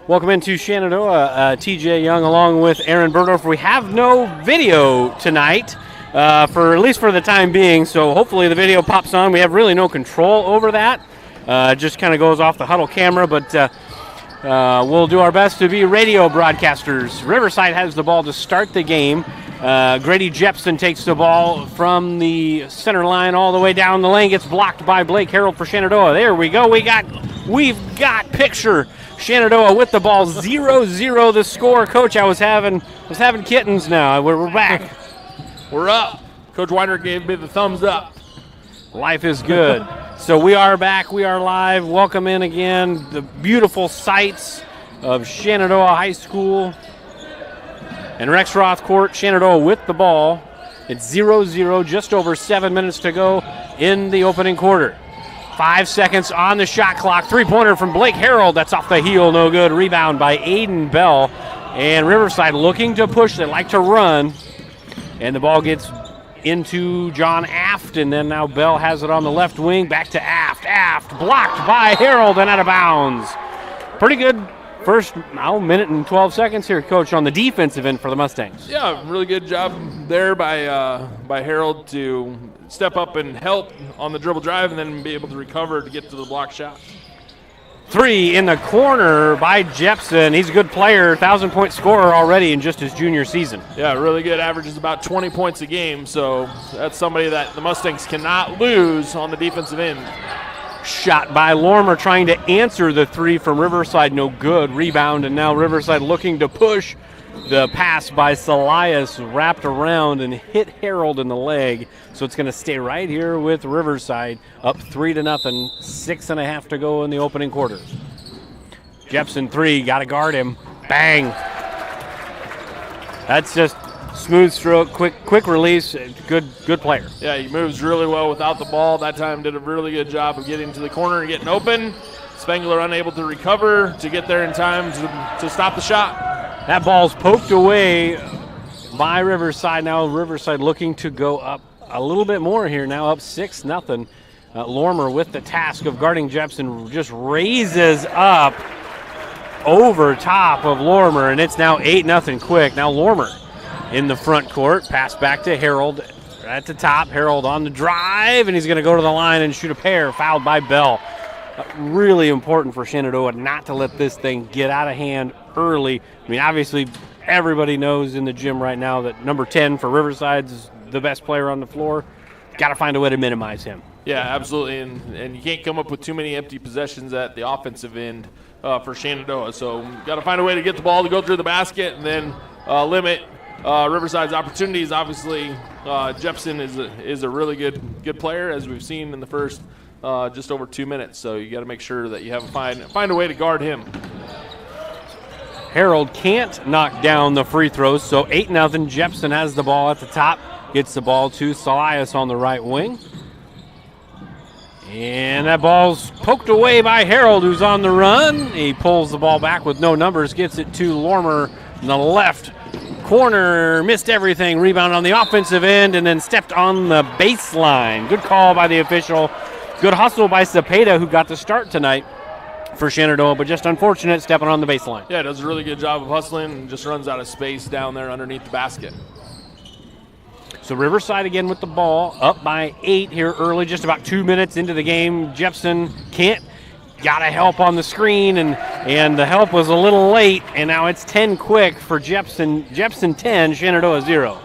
Welcome into Shenandoah. TJ Young along with Aaron Burdorf. We have no video tonight, for at least for the time being, so hopefully the video pops on. We have really no control over that. It just kind of goes off the huddle camera, but we'll do our best to be radio broadcasters. Riverside has the ball to start the game. Grady Jepson takes the ball from the center line all the way down the lane. Gets blocked by Blake Harold for Shenandoah. There we go. We've got picture. Shenandoah with the ball. 0-0 the score. Coach, I was having kittens now. We're back. We're up. Coach Weiner gave me the thumbs up. Life is good. So we are back. We are live. Welcome in again. The beautiful sights of Shenandoah High School and Rexroth Court. Shenandoah with the ball. It's 0-0, just over 7 minutes to go in the opening quarter. 5 seconds on the shot clock. Three-pointer from Blake Harold. That's off the heel, no good. Rebound by Aiden Bell. And Riverside looking to push. They like to run. And the ball gets into John Aft, and then now Bell has it on the left wing. Back to Aft. Aft blocked by Harold and out of bounds. Pretty good first minute and 12 seconds here, Coach, on the defensive end for the Mustangs. Yeah, really good job there by Harold to step up and help on the dribble drive and then be able to recover to get to the block shot. Three in the corner by Jepson. He's a good player, 1,000-point scorer already in just his junior season. Yeah, really good. Averages about 20 points a game, so that's somebody that the Mustangs cannot lose on the defensive end. Shot by Lormer trying to answer the three from Riverside. No good. Rebound, and now Riverside looking to push. The pass by Salias wrapped around and hit Harold in the leg. So it's going to stay right here with Riverside. Up 3-0. 6.5 to go in the opening quarter. Jepson three. Got to guard him. Bang. That's just smooth stroke, quick release. Good player. Yeah, he moves really well without the ball. That time did a really good job of getting to the corner and getting open. Spengler unable to recover to get there in time to stop the shot. That ball's poked away by Riverside. Now Riverside looking to go up a little bit more here now, up 6-0. Lormer with the task of guarding Jepson just raises up over top of Lormer, and it's now 8-0 quick. Now Lormer in the front court. Pass back to Harold at the top. Harold on the drive, and he's going to go to the line and shoot a pair. Fouled by Bell. Really important for Shenandoah not to let this thing get out of hand early. I mean, obviously, everybody knows in the gym right now that number 10 for Riverside is the best player on the floor. Got to find a way to minimize him. Yeah, absolutely, and you can't come up with too many empty possessions at the offensive end for Shenandoah. So got to find a way to get the ball to go through the basket and then limit Riverside's opportunities. Obviously, Jepson is a really good player, as we've seen in the first just over 2 minutes. So you got to make sure that you have find a way to guard him. Harold can't knock down the free throws, so 8-0. Jepson has the ball at the top, gets the ball to Salias on the right wing. And that ball's poked away by Harold, who's on the run. He pulls the ball back with no numbers, gets it to Lormer in the left corner, missed everything. Rebound on the offensive end, and then stepped on the baseline. Good call by the official. Good hustle by Cepeda, who got the start tonight for Shenandoah, but just unfortunate stepping on the baseline. Yeah, does a really good job of hustling and just runs out of space down there underneath the basket. So Riverside again with the ball, up by 8 here early, just about 2 minutes into the game. Jepson got to help on the screen, and the help was a little late, and now it's 10 quick for Jepson. Jepson 10, Shenandoah 0.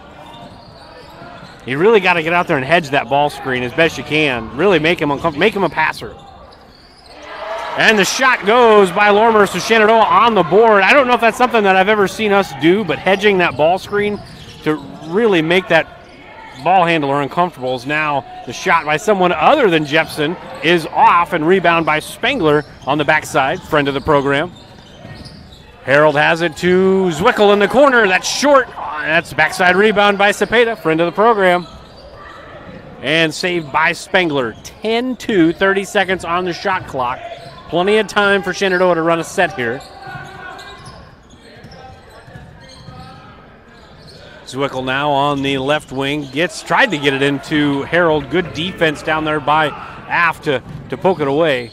You really got to get out there and hedge that ball screen as best you can. Really make him uncomfortable, make him a passer. And the shot goes by Lormer, so Shenandoah on the board. I don't know if that's something that I've ever seen us do, but hedging that ball screen to really make that ball handler uncomfortable is now the shot by someone other than Jepson is off, and rebound by Spengler on the backside, friend of the program. Harold has it to Zwickel in the corner. That's short. That's backside rebound by Cepeda, friend of the program. And saved by Spengler. 10-2, 30 seconds on the shot clock. Plenty of time for Shenandoah to run a set here. Zwickel now on the left wing. Tried to get it into Harold. Good defense down there by Aft to poke it away.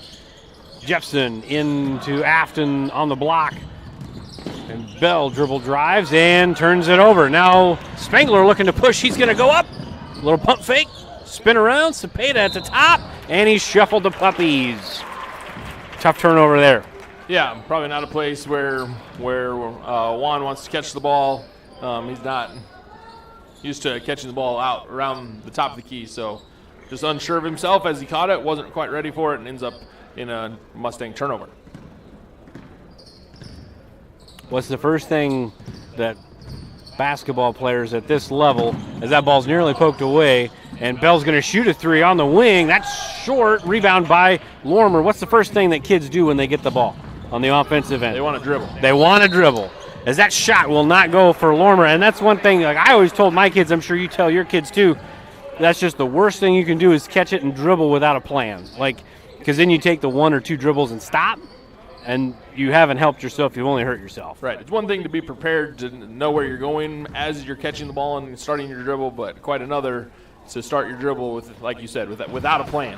Jepson into Afton on the block. And Bell dribble drives and turns it over. Now Spangler looking to push. He's going to go up. Little pump fake. Spin around. Cepeda at the top. And he shuffled the puppies. Tough turnover there. Yeah, probably not a place where Juan wants to catch the ball. He's not used to catching the ball out around the top of the key, so just unsure of himself as he caught it, wasn't quite ready for it, and ends up in a Mustang turnover. What's the first thing that basketball players at this level, as that ball's nearly poked away, and Bell's going to shoot a three on the wing. That's short. Rebound by Lorimer. What's the first thing that kids do when they get the ball on the offensive end? They want to dribble. They want to dribble. As that shot will not go for Lorimer. And that's one thing, like I always told my kids, I'm sure you tell your kids too, that's just the worst thing you can do is catch it and dribble without a plan. Like, because then you take the 1 or 2 dribbles and stop, and you haven't helped yourself. You've only hurt yourself. Right. It's one thing to be prepared to know where you're going as you're catching the ball and starting your dribble, but quite another to start your dribble with, like you said, without a plan.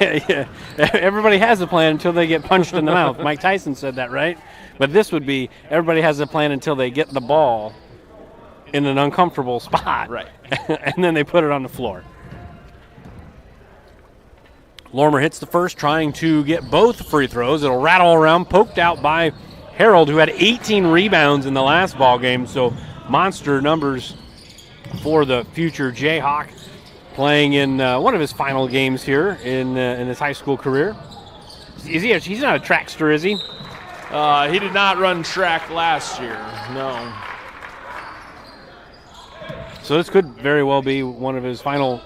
Yeah. Everybody has a plan until they get punched in the mouth. Mike Tyson said that, right? But this would be everybody has a plan until they get the ball in an uncomfortable spot. Right. And then they put it on the floor. Lorimer hits the first, trying to get both free throws. It'll rattle around, poked out by Harold, who had 18 rebounds in the last ball game. So monster numbers for the future Jayhawk, playing in one of his final games here in his high school career. He's not a trackster, is he? He did not run track last year, no. So this could very well be one of his final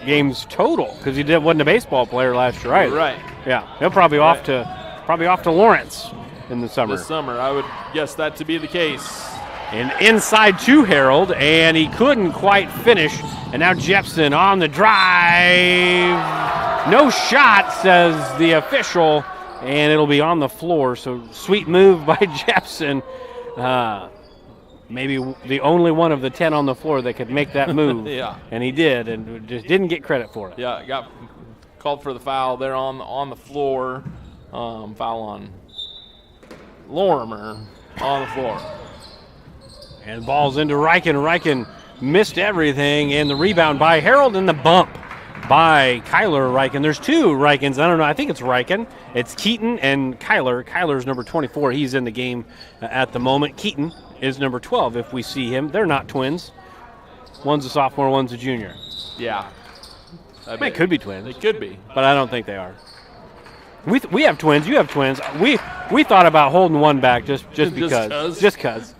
games total, because he wasn't a baseball player last year either. Right. Yeah, he'll probably off to Lawrence in the summer. This summer, I would guess that to be the case. And inside to Harold, and he couldn't quite finish. And now Jepson on the drive. No shot, says the official, and it'll be on the floor. So sweet move by Jepson. Maybe the only one of the 10 on the floor that could make that move. Yeah. And he did, and just didn't get credit for it. Yeah, got called for the foul there on the floor. Foul on Lorimer on the floor. And ball's into Riken. Riken missed everything, and the rebound by Harold, and the bump by Kyler Riken. There's 2 Rikens. I don't know. I think it's Riken. It's Keaton and Kyler. Kyler's number 24. He's in the game at the moment. Keaton is number 12 if we see him. They're not twins. One's a sophomore, one's a junior. Yeah. They could be twins. They could be. But I don't think they are. We have twins. You have twins. We thought about holding one back just because. Just because.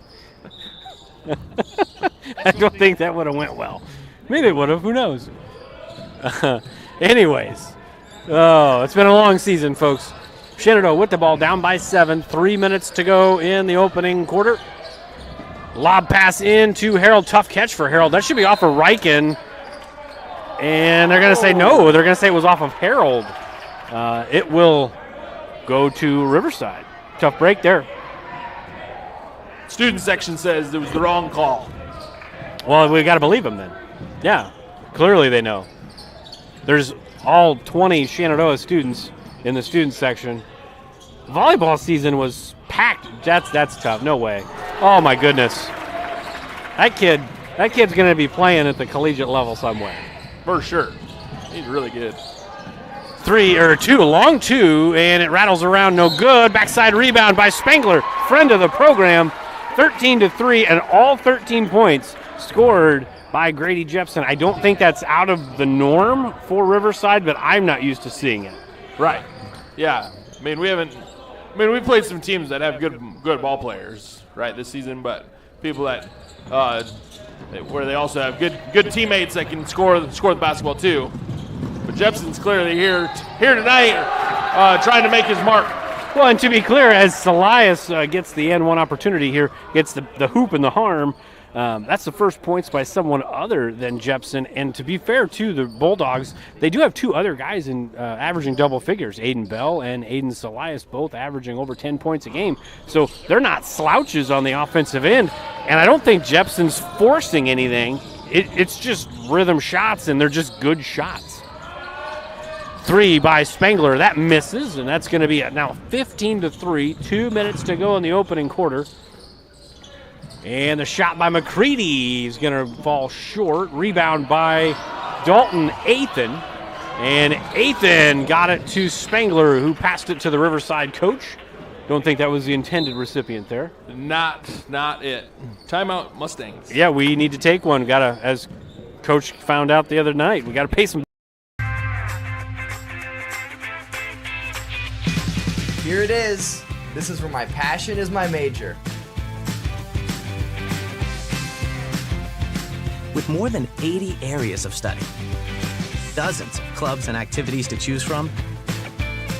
I don't think that would have went well. Maybe it would have. Who knows? Anyways. Oh, it's been a long season, folks. Shenandoah with the ball down by 7. 3 minutes to go in the opening quarter. Lob pass into Harold. Tough catch for Harold. That should be off of Riken. And they're going to say no. They're going to say it was off of Harold. It will go to Riverside. Tough break there. Student section says it was the wrong call. Well, we got to believe them then. Yeah, clearly they know. There's all 20 Shenandoah students in the student section. Volleyball season was packed. That's tough. No way. Oh my goodness. That kid's going to be playing at the collegiate level somewhere. For sure. He's really good. 2, long 2, and it rattles around, no good. Backside rebound by Spangler, friend of the program. 13-3, and all 13 points scored by Grady Jepson. I don't think that's out of the norm for Riverside, but I'm not used to seeing it. Right. Yeah. We played some teams that have good ball players, right, this season, but people that where they also have good teammates that can score the basketball too. But Jepson's clearly here tonight, trying to make his mark. Well, and to be clear, as Elias gets the N1 opportunity here, gets the hoop and the harm, that's the first points by someone other than Jepson. And to be fair to the Bulldogs, they do have 2 other guys in averaging double figures, Aiden Bell and Aiden Elias, both averaging over 10 points a game. So they're not slouches on the offensive end. And I don't think Jepson's forcing anything. It's just rhythm shots, and they're just good shots. three by Spangler. That misses, and that's going to be now 15-3. 2 minutes to go in the opening quarter. And the shot by McCready is going to fall short. Rebound by Dalton Athan. And Athan got it to Spangler, who passed it to the Riverside coach. Don't think that was the intended recipient there. Not it. Timeout, Mustangs. Yeah, we need to take one. As Coach found out the other night, we got to pay some. Here it is. This is where my passion is my major. With more than 80 areas of study, dozens of clubs and activities to choose from,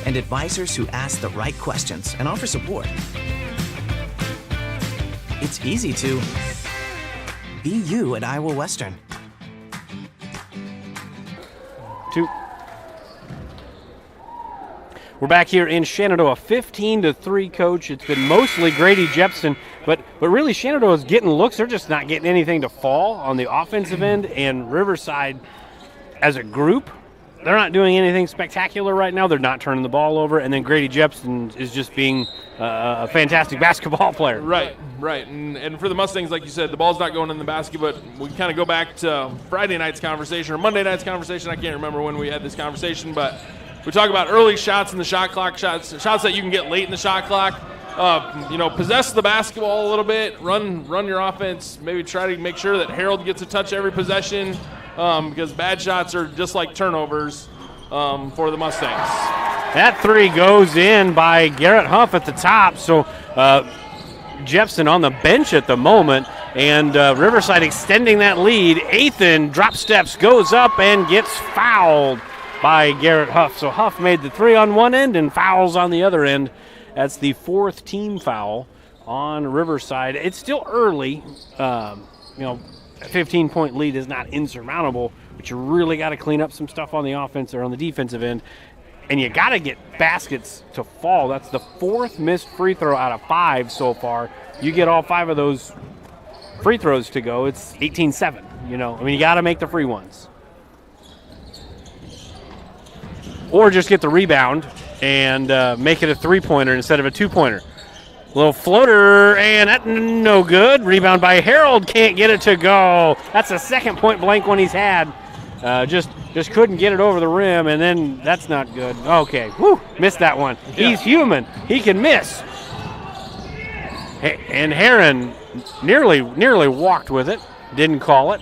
and advisors who ask the right questions and offer support, it's easy to be you at Iowa Western. We're back here in Shenandoah, 15-3, Coach. It's been mostly Grady Jepson, but really Shenandoah's getting looks. They're just not getting anything to fall on the offensive end, and Riverside, as a group, they're not doing anything spectacular right now. They're not turning the ball over, and then Grady Jepson is just being a fantastic basketball player. Right. And for the Mustangs, like you said, the ball's not going in the basket, but we kind of go back to Friday night's conversation or Monday night's conversation. I can't remember when we had this conversation, but we talk about early shots in the shot clock, shots that you can get late in the shot clock. Possess the basketball a little bit, run your offense, maybe try to make sure that Harold gets a touch every possession, because bad shots are just like turnovers for the Mustangs. That three goes in by Garrett Huff at the top, so Jepson on the bench at the moment, and Riverside extending that lead. Athan drop steps, goes up, and gets fouled by Garrett Huff. So Huff made the three on one end and fouls on the other end. That's the fourth team foul on Riverside. It's still early. A 15-point lead is not insurmountable, but you really got to clean up some stuff on the offense or on the defensive end, and you got to get baskets to fall. That's the fourth missed free throw out of 5 so far. You get all 5 of those free throws to go, it's 18-7. You got to make the free ones. Or just get the rebound and make it a three-pointer instead of a two-pointer. Little floater, and that no good. Rebound by Harold, can't get it to go. That's the second point blank one he's had. Just couldn't get it over the rim, and then that's not good. Okay, missed that one. Yeah. He's human. He can miss. And Heron nearly walked with it. Didn't call it.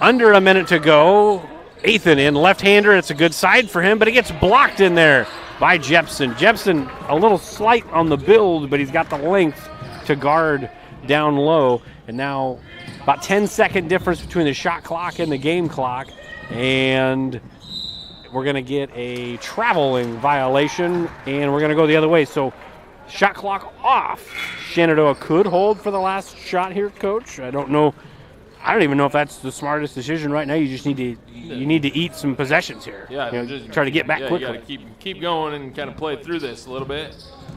Under a minute to go. Athan in, left-hander. It's a good side for him, but it gets blocked in there by Jepson. Jepson a little slight on the build, but he's got the length to guard down low. And now about 10-second difference between the shot clock and the game clock. And we're going to get a traveling violation, and we're going to go the other way. So shot clock off. Shenandoah could hold for the last shot here, Coach. I don't know. I don't even know if that's the smartest decision right now. You just need to eat some possessions here. Yeah, just try to get back quickly. You got to keep going and kind of play through this a little bit.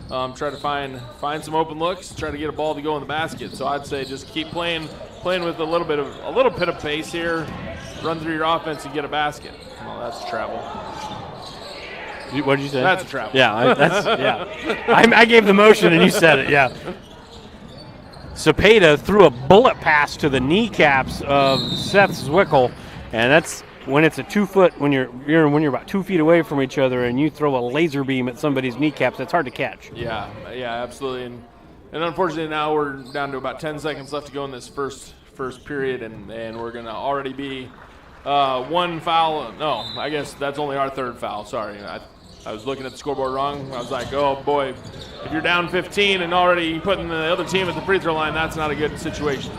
Try to find some open looks. Try to get a ball to go in the basket. So I'd say just keep playing with a little bit of pace here. Run through your offense and get a basket. Well, that's travel. What did you say? That's a travel. Yeah, I gave the motion and you said it. Yeah. Cepeda threw a bullet pass to the kneecaps of Seth Zwickel, and that's when it's a 2-foot, when you're about 2 feet away from each other and you throw a laser beam at somebody's kneecaps, that's hard to catch. Yeah, absolutely. And unfortunately now we're down to about 10 seconds left to go in this first period, and we're going to already be one foul. No, I guess that's only our third foul. Sorry. I was looking at the scoreboard wrong. I was like, oh, boy, if you're down 15 and already putting the other team at the free throw line, that's not a good situation.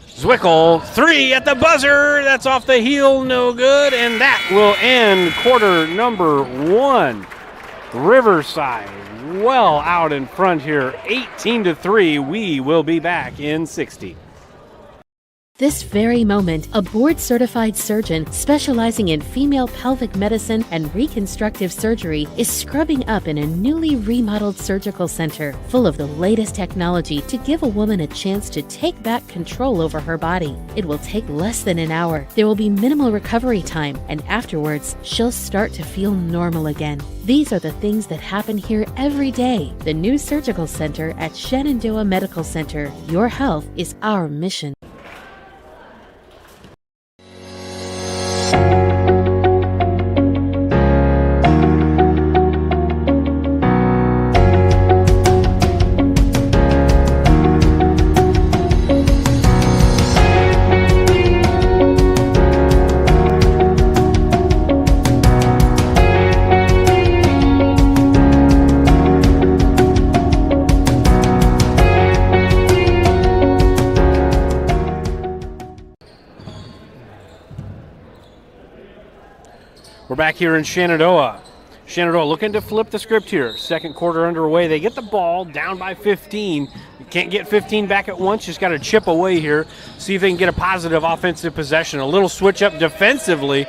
Zwickel, 3 at the buzzer. That's off the heel, no good. And that will end quarter number 1. Riverside well out in front here, 18-3. We will be back in 60. this very moment, a board-certified surgeon specializing in female pelvic medicine and reconstructive surgery is scrubbing up in a newly remodeled surgical center full of the latest technology to give a woman a chance to take back control over her body. It will take less than an hour. There will be minimal recovery time, and afterwards, she'll start to feel normal again. These are the things that happen here every day. The new surgical center at Shenandoah Medical Center. Your health is our mission. We're back here in Shenandoah. Shenandoah looking to flip the script here. Second quarter underway. They get the ball down by 15. You can't get 15 back at once. Just got to chip away here. See if they can get a positive offensive possession. A little switch up defensively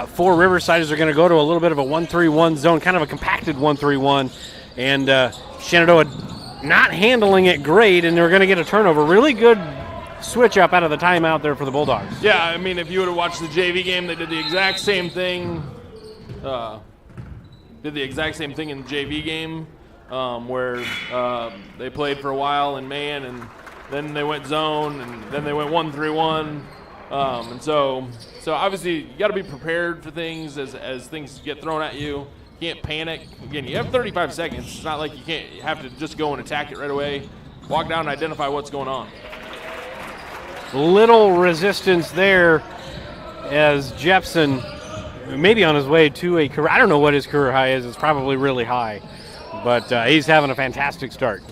for Riverside as they're going to go to a little bit of a 1-3-1 zone, kind of a compacted 1-3-1. And Shenandoah not handling it great, and they're going to get a turnover. Really good switch up out of the timeout there for the Bulldogs. Yeah, I mean, if you would have watched the JV game, they did the exact same thing. In the JV game where they played for a while in man, and then they went zone, and then they went 1-3-1. And so obviously you got to be prepared for things as things get thrown at you. You can't panic. Again, you have 35 seconds. It's not like you have to just go and attack it right away. Walk down and identify what's going on. Little resistance there as Jepson maybe on his way to a career. I don't know what his career high is. It's probably really high. But he's having a fantastic start.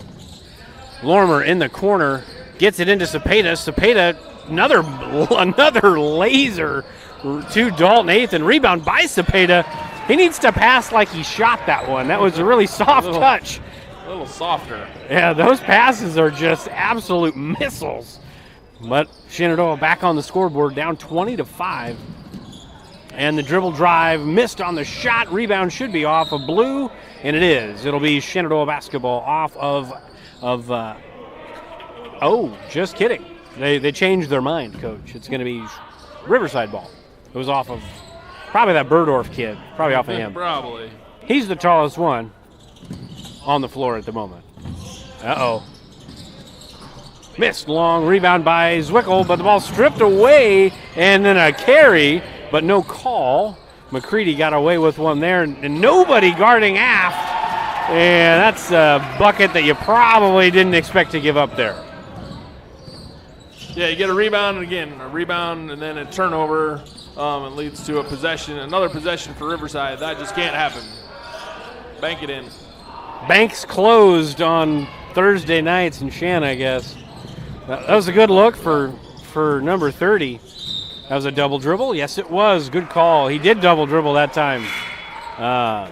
Lormer in the corner gets it into Cepeda. Cepeda, another laser to Dalton Nathan. Rebound by Cepeda. He needs to pass like he shot that one. That was a really soft touch. A little softer. Yeah, those passes are just absolute missiles. But Shenandoah back on the scoreboard, down 20-5. And the dribble drive missed on the shot. Rebound should be off of Blue, and it is. It'll be Shenandoah basketball off of just kidding. They changed their mind, Coach. It's going to be Riverside ball. It was off of probably that Burdorf kid. Probably off of him. Probably. He's the tallest one on the floor at the moment. Uh-oh. Missed long rebound by Zwickel, but the ball stripped away, and then a carry, but no call. McCready got away with one there, and nobody guarding aft. And that's a bucket that you probably didn't expect to give up there. Yeah, you get a rebound, and then a turnover. It leads to another possession for Riverside. That just can't happen. Bank it in. Banks closed on Thursday nights in Shanna, I guess. That was a good look for number 30. That was a double dribble? Yes, it was. Good call. He did double dribble that time. I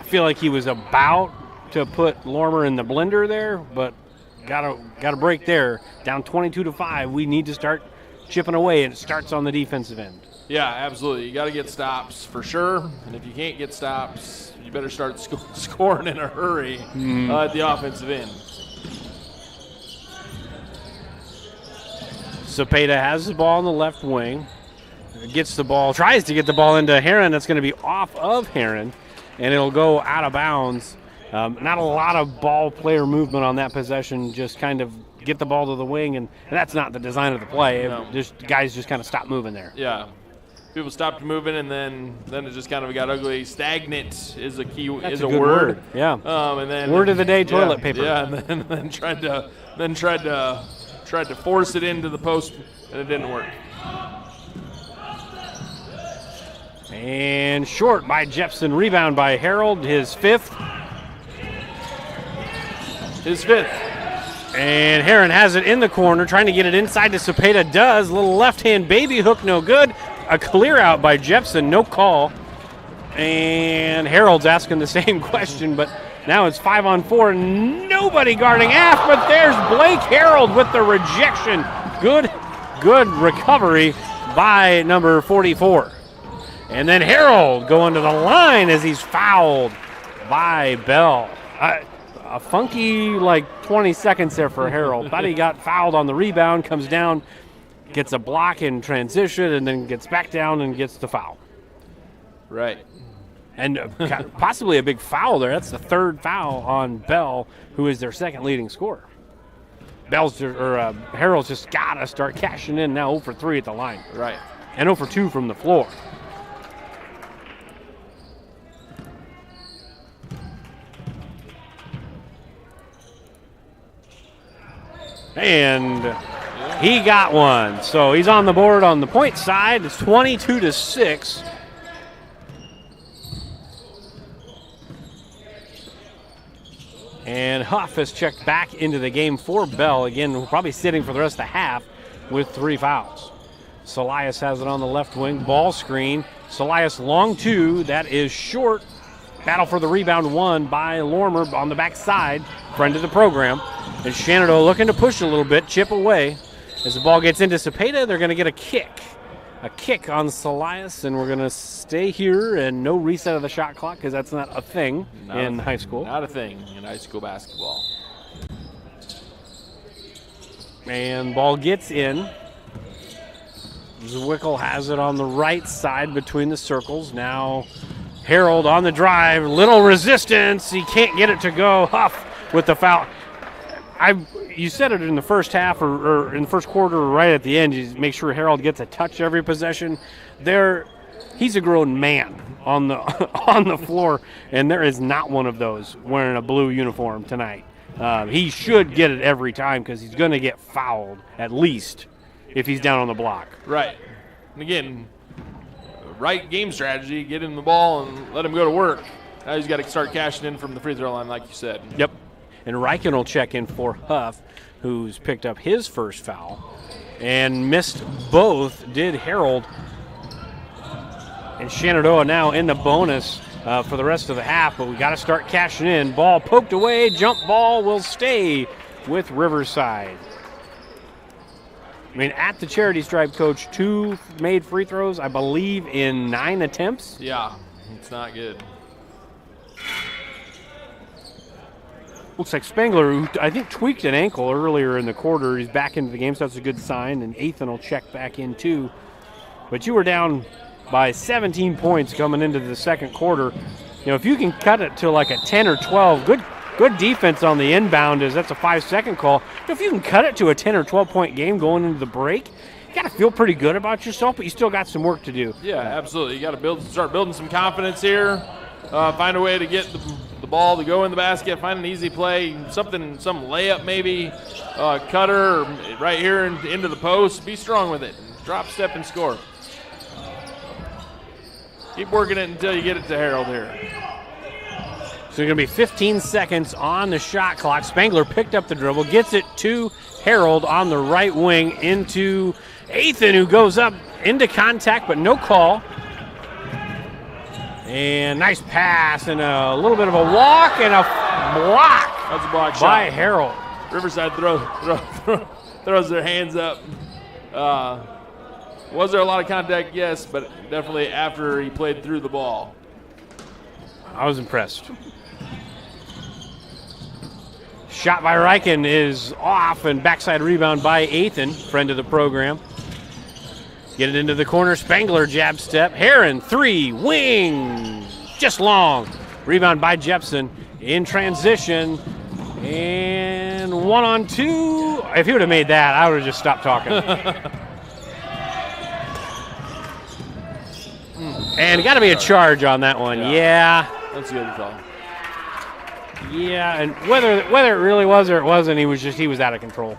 feel like he was about to put Lormer in the blender there, but got a break there. Down 22-5. We need to start chipping away, and it starts on the defensive end. Yeah, absolutely. You got to get stops for sure. And if you can't get stops, you better start scoring in a hurry at the offensive end. Cepeda has the ball on the left wing. Tries to get the ball into Heron. That's going to be off of Heron, and it'll go out of bounds. Not a lot of ball player movement on that possession. Just kind of get the ball to the wing, and that's not the design of the play. No. Guys just kind of stop moving there. Yeah. People stopped moving, and then it just kind of got ugly. Stagnant is a key. That's is a a good word. Yeah. And then word of the day: toilet paper. Yeah, and then tried to force it into the post, and it didn't work. And short by Jepson. Rebound by Harold, his fifth. And Heron has it in the corner, trying to get it inside to Cepeda. Does. Little left-hand baby hook, no good. A clear out by Jepson, no call. And Harold's asking the same question, but now it's 5-on-4. Nobody guarding aft, but there's Blake Harold with the rejection. Good Good recovery by number 44. And then Harold going to the line as he's fouled by Bell. A funky 20 seconds there for Harold. Thought he got fouled on the rebound, comes down, gets a block in transition, and then gets back down and gets the foul. Right. And possibly a big foul there. That's the third foul on Bell, who is their second leading scorer. Harold's just got to start cashing in now. 0 for 3 at the line. Right. And 0 for 2 from the floor. And he got one. So he's on the board on the point side. It's 22-6. And Huff has checked back into the game for Bell. Again, probably sitting for the rest of the half with 3 fouls. Solias has it on the left wing. Ball screen. Solias long 2. That is short. Battle for the rebound won by Lormer on the backside. Friend of the program. And Shenandoah looking to push a little bit, chip away. As the ball gets into Cepeda, they're going to get a kick. A kick on Solias, and we're going to stay here and no reset of the shot clock because that's not a thing in high school. Not a thing in high school basketball. And ball gets in. Zwickel has it on the right side between the circles. Now Harold on the drive. Little resistance. He can't get it to go. Huff with the foul. You said it in the first half or in the first quarter or right at the end. You make sure Harold gets a touch every possession. He's a grown man on the on the floor, and there is not one of those wearing a blue uniform tonight. He should get it every time because he's going to get fouled at least if he's down on the block. Right. And again, right game strategy, get him the ball and let him go to work. Now he's got to start cashing in from the free throw line like you said. Yep. And Riken will check in for Huff, who's picked up his first foul and missed both, did Harold. And Shenandoah now in the bonus for the rest of the half, but we got to start cashing in. Ball poked away, jump ball will stay with Riverside. I mean, at the charity stripe, Coach, 2 made free throws, I believe, in 9 attempts. Yeah, it's not good. Looks like Spangler, who I think tweaked an ankle earlier in the quarter, he's back into the game, so that's a good sign. And Ethan will check back in too. But you were down by 17 points coming into the second quarter. You know, if you can cut it to like a 10 or 12, good defense on the inbound that's a 5-second call. If you can cut it to a 10 or 12-point game going into the break, you got to feel pretty good about yourself, but you still got some work to do. Yeah, absolutely. You got to start building some confidence here. Find a way to get the ball to go in the basket, find an easy play, some layup maybe, cutter right here into the post. Be strong with it. Drop, step, and score. Keep working it until you get it to Harold here. So going to be 15 seconds on the shot clock. Spangler picked up the dribble, gets it to Harold on the right wing into Ethan, who goes up into contact, but no call. And nice pass and a little bit of a walk and a block. That's a block by shot. Harold. Riverside throws their hands up. Was there a lot of contact? Yes, but definitely after he played through the ball. I was impressed. Shot by Riken is off and backside rebound by Ethan, friend of the program. Get it into the corner. Spangler jab step. Heron 3 wing. Just long. Rebound by Jepson in transition. And 1-on-2. If he would have made that, I would have just stopped talking. And got to be a charge on that one. Yeah. That's a good call. Yeah, and whether it really was or it wasn't, he was out of control.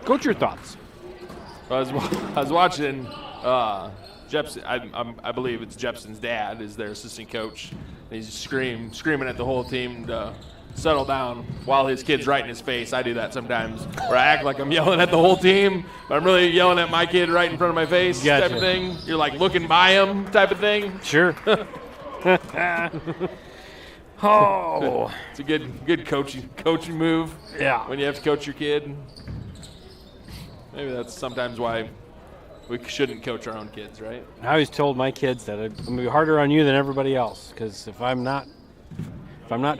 Coach, your thoughts? I was watching Jepson. I believe it's Jepson's dad is their assistant coach. He's screaming at the whole team to settle down while his kid's right in his face. I do that sometimes, where I act like I'm yelling at the whole team, but I'm really yelling at my kid right in front of my face. Gotcha. Type of thing. You're like looking by him type of thing. Sure. Oh. It's a good coaching move. Yeah. When you have to coach your kid. Maybe that's sometimes why we shouldn't coach our own kids, right? I always told my kids that I'm going to be harder on you than everybody else, because if I'm not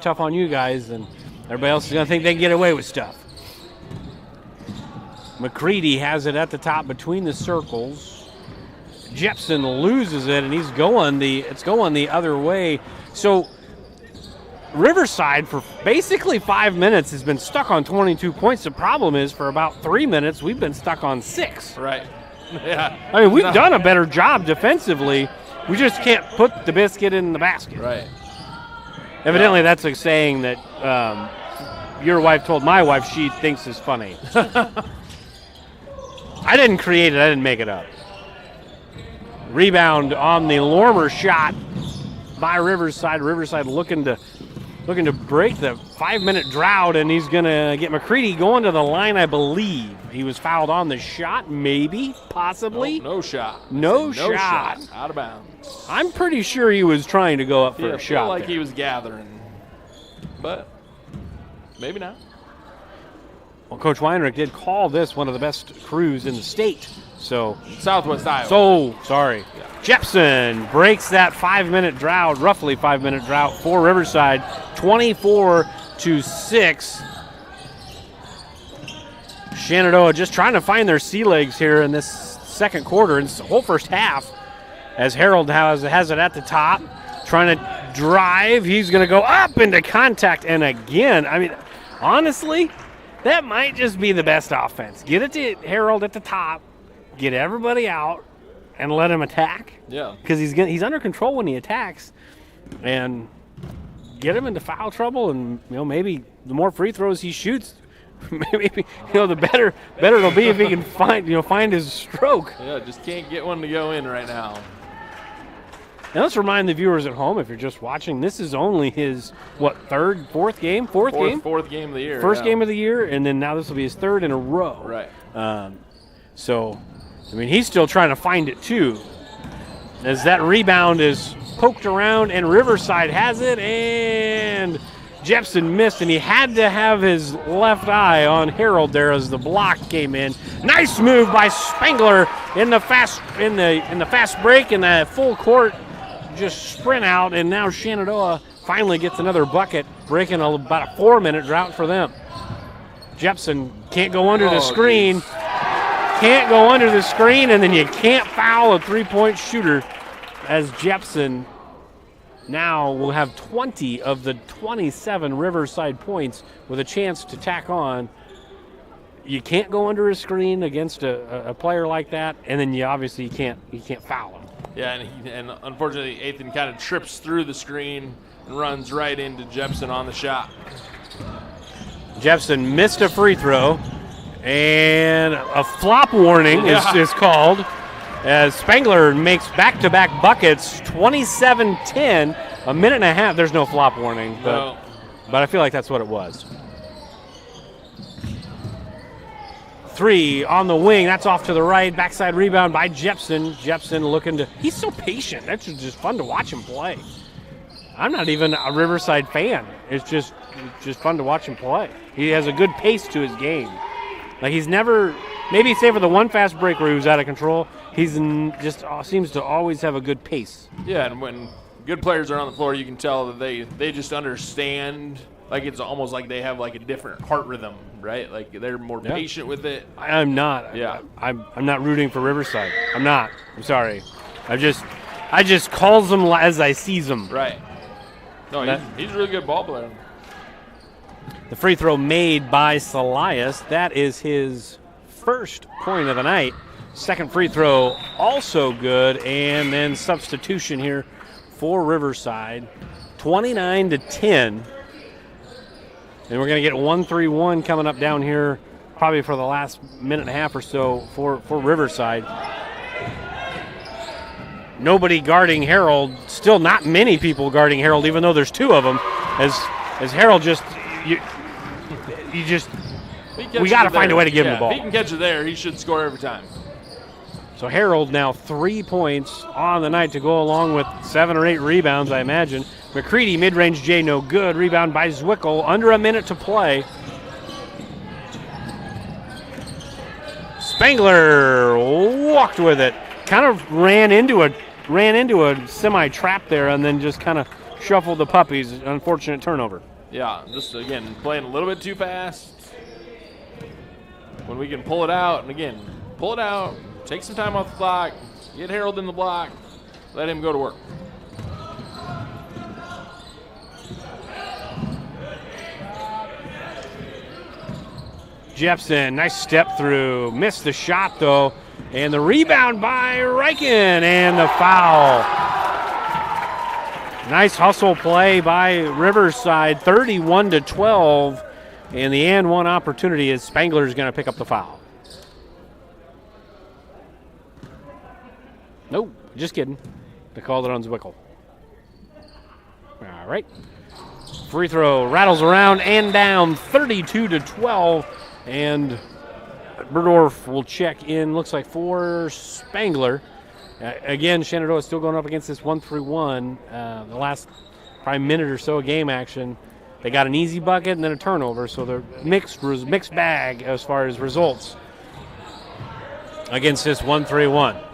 tough on you guys, then everybody else is going to think they can get away with stuff. McCready has it at the top between the circles. Jepson loses it, and it's going the other way. So Riverside for basically 5 minutes has been stuck on 22 points. The problem is for about 3 minutes we've been stuck on 6. Right. Yeah. I mean, we've done a better job defensively. We just can't put the biscuit in the basket. Right. Evidently, that's a saying that your wife told my wife she thinks is funny. I didn't create it. I didn't make it up. Rebound on the Lormer shot by Riverside. Riverside looking to break the 5-minute drought, and he's going to get McCready going to the line, I believe. He was fouled on the shot, maybe, possibly. No shot. No shot. Out of bounds. I'm pretty sure he was trying to go up for a shot. Feel like there. he was gathering, but maybe not. Well, Coach Weinrich did call this one of the best crews in the state. So Southwest Iowa. So sorry. Yeah. Jepson breaks that 5-minute drought, roughly 5-minute drought for Riverside, 24-6. Shenandoah just trying to find their sea legs here in this second quarter, and the whole first half. As Harold has it at the top, trying to drive. He's going to go up into contact, and again, I mean, honestly, that might just be the best offense. Get it to Harold at the top, get everybody out, and let him attack. Yeah. Because he's under control when he attacks, and get him into foul trouble, and maybe the more free throws he shoots, maybe the better it'll be if he can find his stroke. Yeah, just can't get one to go in right now. And let's remind the viewers at home, if you're just watching, this is only his fourth game of the year. First game of the year, and then now this will be his third in a row. Right. So, I mean, he's still trying to find it too. As that rebound is poked around, and Riverside has it, and Jepson missed, and he had to have his left eye on Harold there as the block came in. Nice move by Spangler in the fast break in the full court. Just sprint out, and now Shenandoah finally gets another bucket, breaking about a 4-minute drought for them. Jepson can't go under the screen. Geez. Can't go under the screen, and then you can't foul a three-point shooter, as Jepson now will have 20 of the 27 Riverside points with a chance to tack on. You can't go under a screen against a player like that, and then you can't foul him. Yeah, and unfortunately, Ethan kind of trips through the screen and runs right into Jepson on the shot. Jepson missed a free throw, and a flop warning is called as Spangler makes back-to-back buckets, 27-10, a minute and a half. There's no flop warning, but I feel like that's what it was. 3 on the wing. That's off to the right. Backside rebound by Jepson. Jepson he's so patient. That's just fun to watch him play. I'm not even a Riverside fan. It's just fun to watch him play. He has a good pace to his game. Like he's never, maybe save for the one fast break where he was out of control, he's just seems to always have a good pace. Yeah, and when good players are on the floor, you can tell that they just understand. Like it's almost like they have like a different heart rhythm, right? Like they're more patient with it. I'm not. Yeah. I'm not rooting for Riverside. I'm not. I'm sorry. I just calls them as I sees them. Right. No, he's a really good ball player. The free throw made by Salias. That is his first point of the night. Second free throw also good, and then substitution here for Riverside. 29-10. And we're going to get 1-3-1 coming up down here probably for the last minute and a half or so for Riverside. Nobody guarding Harold. Still not many people guarding Harold, even though there's 2 of them. As Harold we got to find a way to give him the ball. If he can catch it there, he should score every time. So Harold now 3 points on the night to go along with 7 or 8 rebounds, I imagine. McCready, mid-range J, no good. Rebound by Zwickle, under a minute to play. Spangler walked with it. Kind of ran into a semi-trap there and then just kind of shuffled the puppies. Unfortunate turnover. Yeah, just, again, playing a little bit too fast. When we can pull it out, and again, pull it out, take some time off the clock, get Harold in the block, let him go to work. Jepson, nice step through, missed the shot though, and the rebound by Riken, and the foul. Nice hustle play by Riverside, 31-12, and the and one opportunity is Spangler's going to pick up the foul. Nope, just kidding. They called it on Zwickle. All right. Free throw rattles around and down, 32-12. And Berdorf will check in, looks like for Spangler. Again, Shenandoah is still going up against this 1-3-1. The last probably minute or so of game action, they got an easy bucket and then a turnover, so they're mixed bag as far as results against this 1-3-1.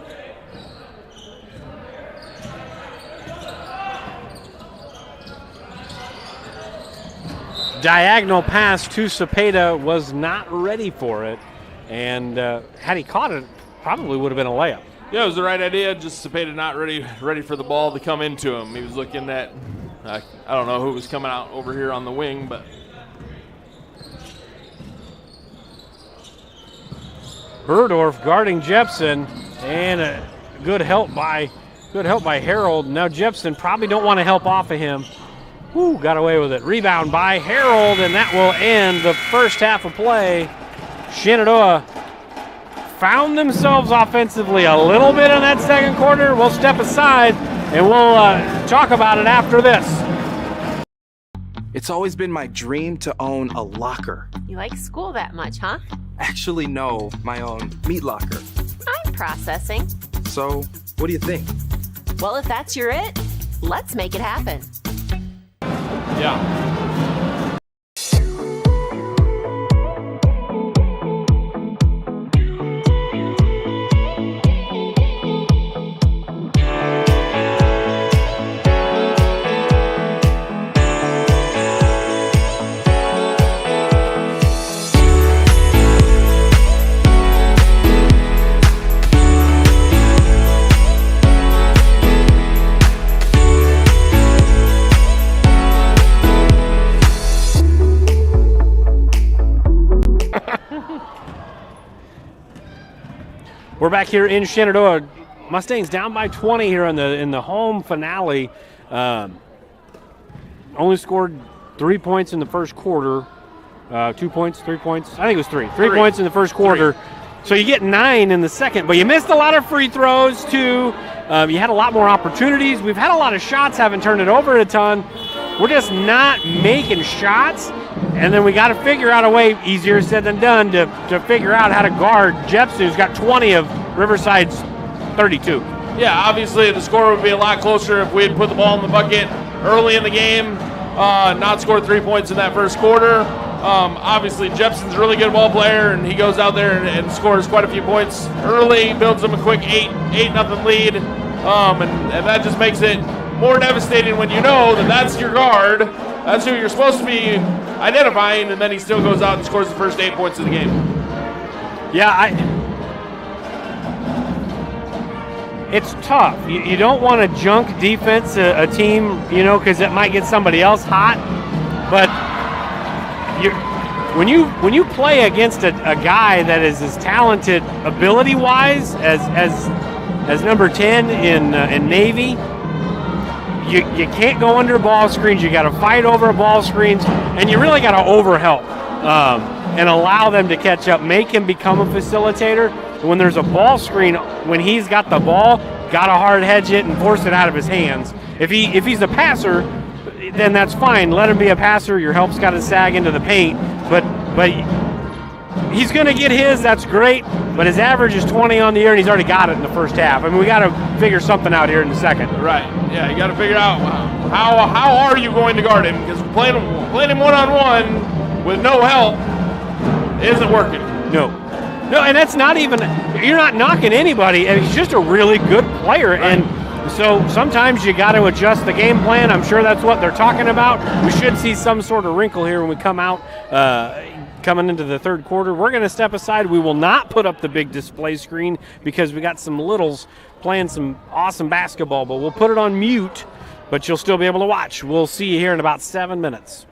Diagonal pass to Cepeda, was not ready for it, and had he caught it, probably would have been a layup. Yeah, it was the right idea. Just Cepeda not ready for the ball to come into him. He was looking at, I don't know who was coming out over here on the wing, but Berdorf guarding Jepson, and a good help by Harold. Now Jepson probably don't want to help off of him. Woo, got away with it. Rebound by Harold, and that will end the first half of play. Shenandoah found themselves offensively a little bit in that second quarter. We'll step aside, and we'll talk about it after this. It's always been my dream to own a locker. You like school that much, huh? Actually, no, my own meat locker. I'm processing. So, what do you think? Well, if that's your it, let's make it happen. yeah. We're back here in Shenandoah. Mustangs down by 20 here in the home finale. Only scored 3 points in the first quarter. 2 points, 3 points. I think it was three. Three points in the first quarter. So you get 9 in the second, but you missed a lot of free throws too. You had a lot more opportunities. We've had a lot of shots, haven't turned it over a ton. We're just not making shots. And then we got to figure out a way, easier said than done, to figure out how to guard Jepson, who's got 20 of Riverside's 32. Yeah, obviously the score would be a lot closer if we had put the ball in the bucket early in the game, not scored 3 points in that first quarter. Obviously Jepson's a really good ball player, and he goes out there and scores quite a few points early, builds them a quick 8-0 lead, and that just makes it more devastating when you know that that's your guard, that's who you're supposed to be identifying, and then he still goes out and scores the first 8 points of the game. Yeah, it's tough. You don't want to junk defense a team, because it might get somebody else hot. But when you play against a guy that is as talented ability-wise as number 10 in Navy, you can't go under ball screens. You got to fight over ball screens, and you really got to overhelp and allow them to catch up. Make him become a facilitator. When there's a ball screen, when he's got the ball, got to hard hedge it and force it out of his hands. If he's a passer, then that's fine. Let him be a passer. Your help's got to sag into the paint, but he's going to get his. That's great. But his average is 20 on the year, and he's already got it in the first half. I mean, we got to figure something out here in the second. Right. Yeah, you got to figure out how are you going to guard him, because playing him one-on-one with no help isn't working. No, and that's not even. You're not knocking anybody. And he's just a really good player, Right. and so sometimes you got to adjust the game plan. I'm sure that's what they're talking about. We should see some sort of wrinkle here when we come out. Coming into the third quarter, we're going to step aside. We will not put up the big display screen because we got some littles playing some awesome basketball, but we'll put it on mute, but you'll still be able to watch. We'll see you here in about 7 minutes.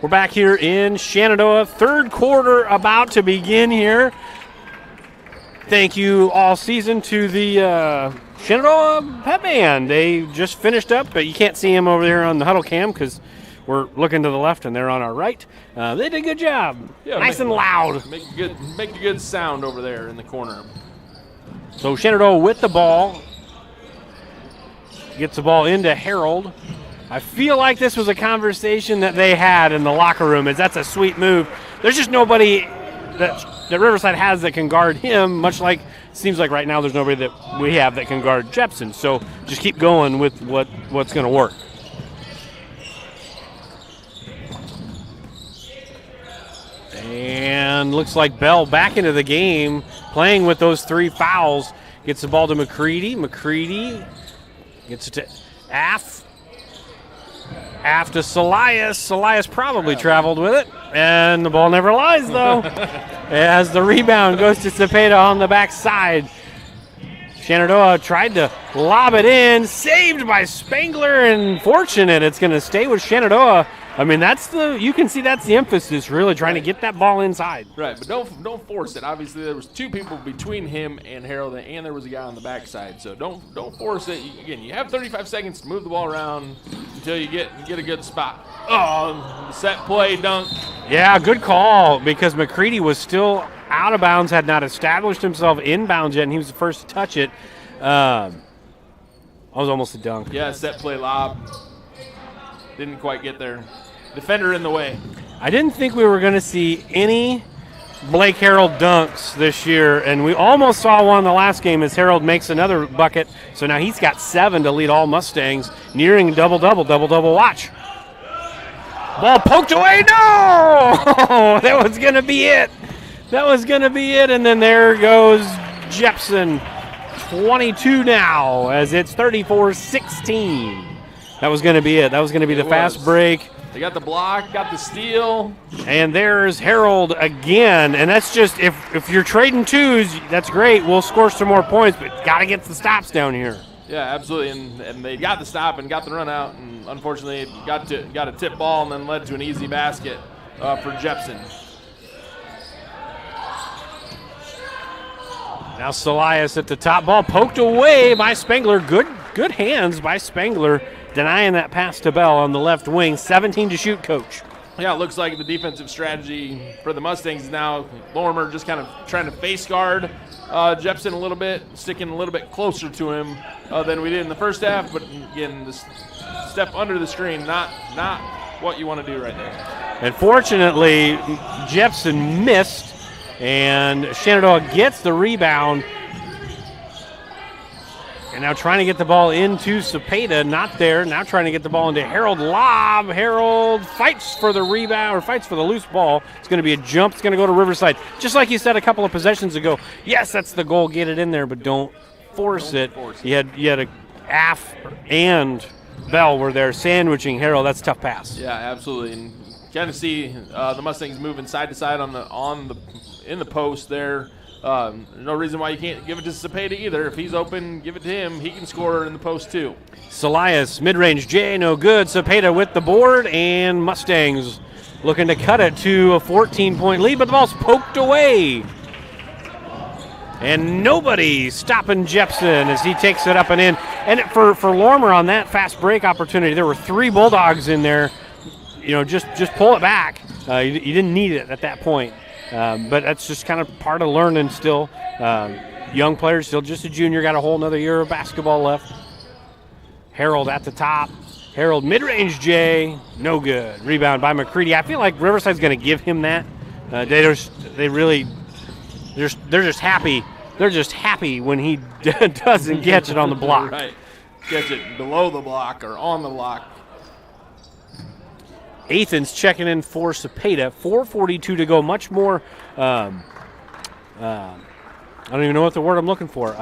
We're back here in Shenandoah. Third quarter about to begin here. Thank you all season to the Shenandoah Pep Band. They just finished up, but you can't see them over there on the huddle cam because we're looking to the left and they're on our right. They did a good job. Yeah, nice and loud. Make a good sound over there in the corner. So Shenandoah with the ball. Gets the ball into Harold. I feel like this was a conversation that they had in the locker room. That's a sweet move. There's just nobody that Riverside has that can guard him, much like seems like right now there's nobody that we have that can guard Jepson. So just keep going with what's going to work. And looks like Bell back into the game, playing with those 3 fouls. Gets the ball to McCready. McCready gets it to Aff. Aff to Salias. Salias probably traveled with it. And the ball never lies, though. As the rebound goes to Cepeda on the backside. Shenandoah tried to lob it in. Saved by Spangler, and fortunate it's going to stay with Shenandoah. I mean, you can see that's the emphasis, really trying to get that ball inside. Right, but don't force it. Obviously, there was 2 people between him and Harold, and there was a guy on the backside. So don't force it. Again, you have 35 seconds to move the ball around until you get a good spot. Oh, set play dunk. Yeah, good call because McCready was still out of bounds, had not established himself inbounds yet, and he was the first to touch it. I was almost a dunk. Yeah, set play lob. Didn't quite get there. Defender in the way. I didn't think we were going to see any Blake Harold dunks this year, and we almost saw one in the last game as Harold makes another bucket. So now he's got 7 to lead all Mustangs, nearing double-double. Watch. Ball poked away. No! That was going to be it. And then there goes Jepson. 22 now as it's 34-16. That was going to be it. That was going to be the fast break. They got the block, got the steal. And there's Harold again. And that's just, if you're trading twos, that's great. We'll score some more points, but got to get the stops down here. Yeah, absolutely. And they got the stop and got the run out. And unfortunately, it got a tip ball and then led to an easy basket for Jepson. Now Salias at the top. Ball poked away by Spangler. Good hands by Spangler. Denying that pass to Bell on the left wing. 17 to shoot, coach. Yeah, it looks like the defensive strategy for the Mustangs is now Lorimer just kind of trying to face guard Jepson a little bit, sticking a little bit closer to him than we did in the first half. But again, this step under the screen, not what you want to do right there. And fortunately, Jepson missed, and Shenandoah gets the rebound. And now trying to get the ball into Cepeda, not there. Now trying to get the ball into Harold. Lob. Harold fights for the rebound, or fights for the loose ball. It's going to be a jump. It's going to go to Riverside. Just like you said a couple of possessions ago. Yes, that's the goal. Get it in there, but don't force it. You had a Aff and Bell were there sandwiching Harold. That's a tough pass. Yeah, absolutely. And kind of see the Mustangs moving side to side in the post there. No reason why you can't give it to Cepeda either. If he's open, give it to him. He can score in the post too. Salias, mid-range J, no good. Cepeda with the board, and Mustangs looking to cut it to a 14-point lead, but the ball's poked away. And nobody stopping Jepson as he takes it up and in. And for Lorimer on that fast break opportunity, there were 3 Bulldogs in there. Just pull it back. You didn't need it at that point. But that's just kind of part of learning still. Young players, still just a junior, got a whole another year of basketball left. Harold at the top. Harold mid-range J, no good. Rebound by McCready. I feel like Riverside's going to give him that. They're just happy. They're just happy when he doesn't catch it on the block. Right, catch it below the block or on the block. Athens checking in for Cepeda. 4:42 to go. Much more. I don't even know what the word I'm looking for.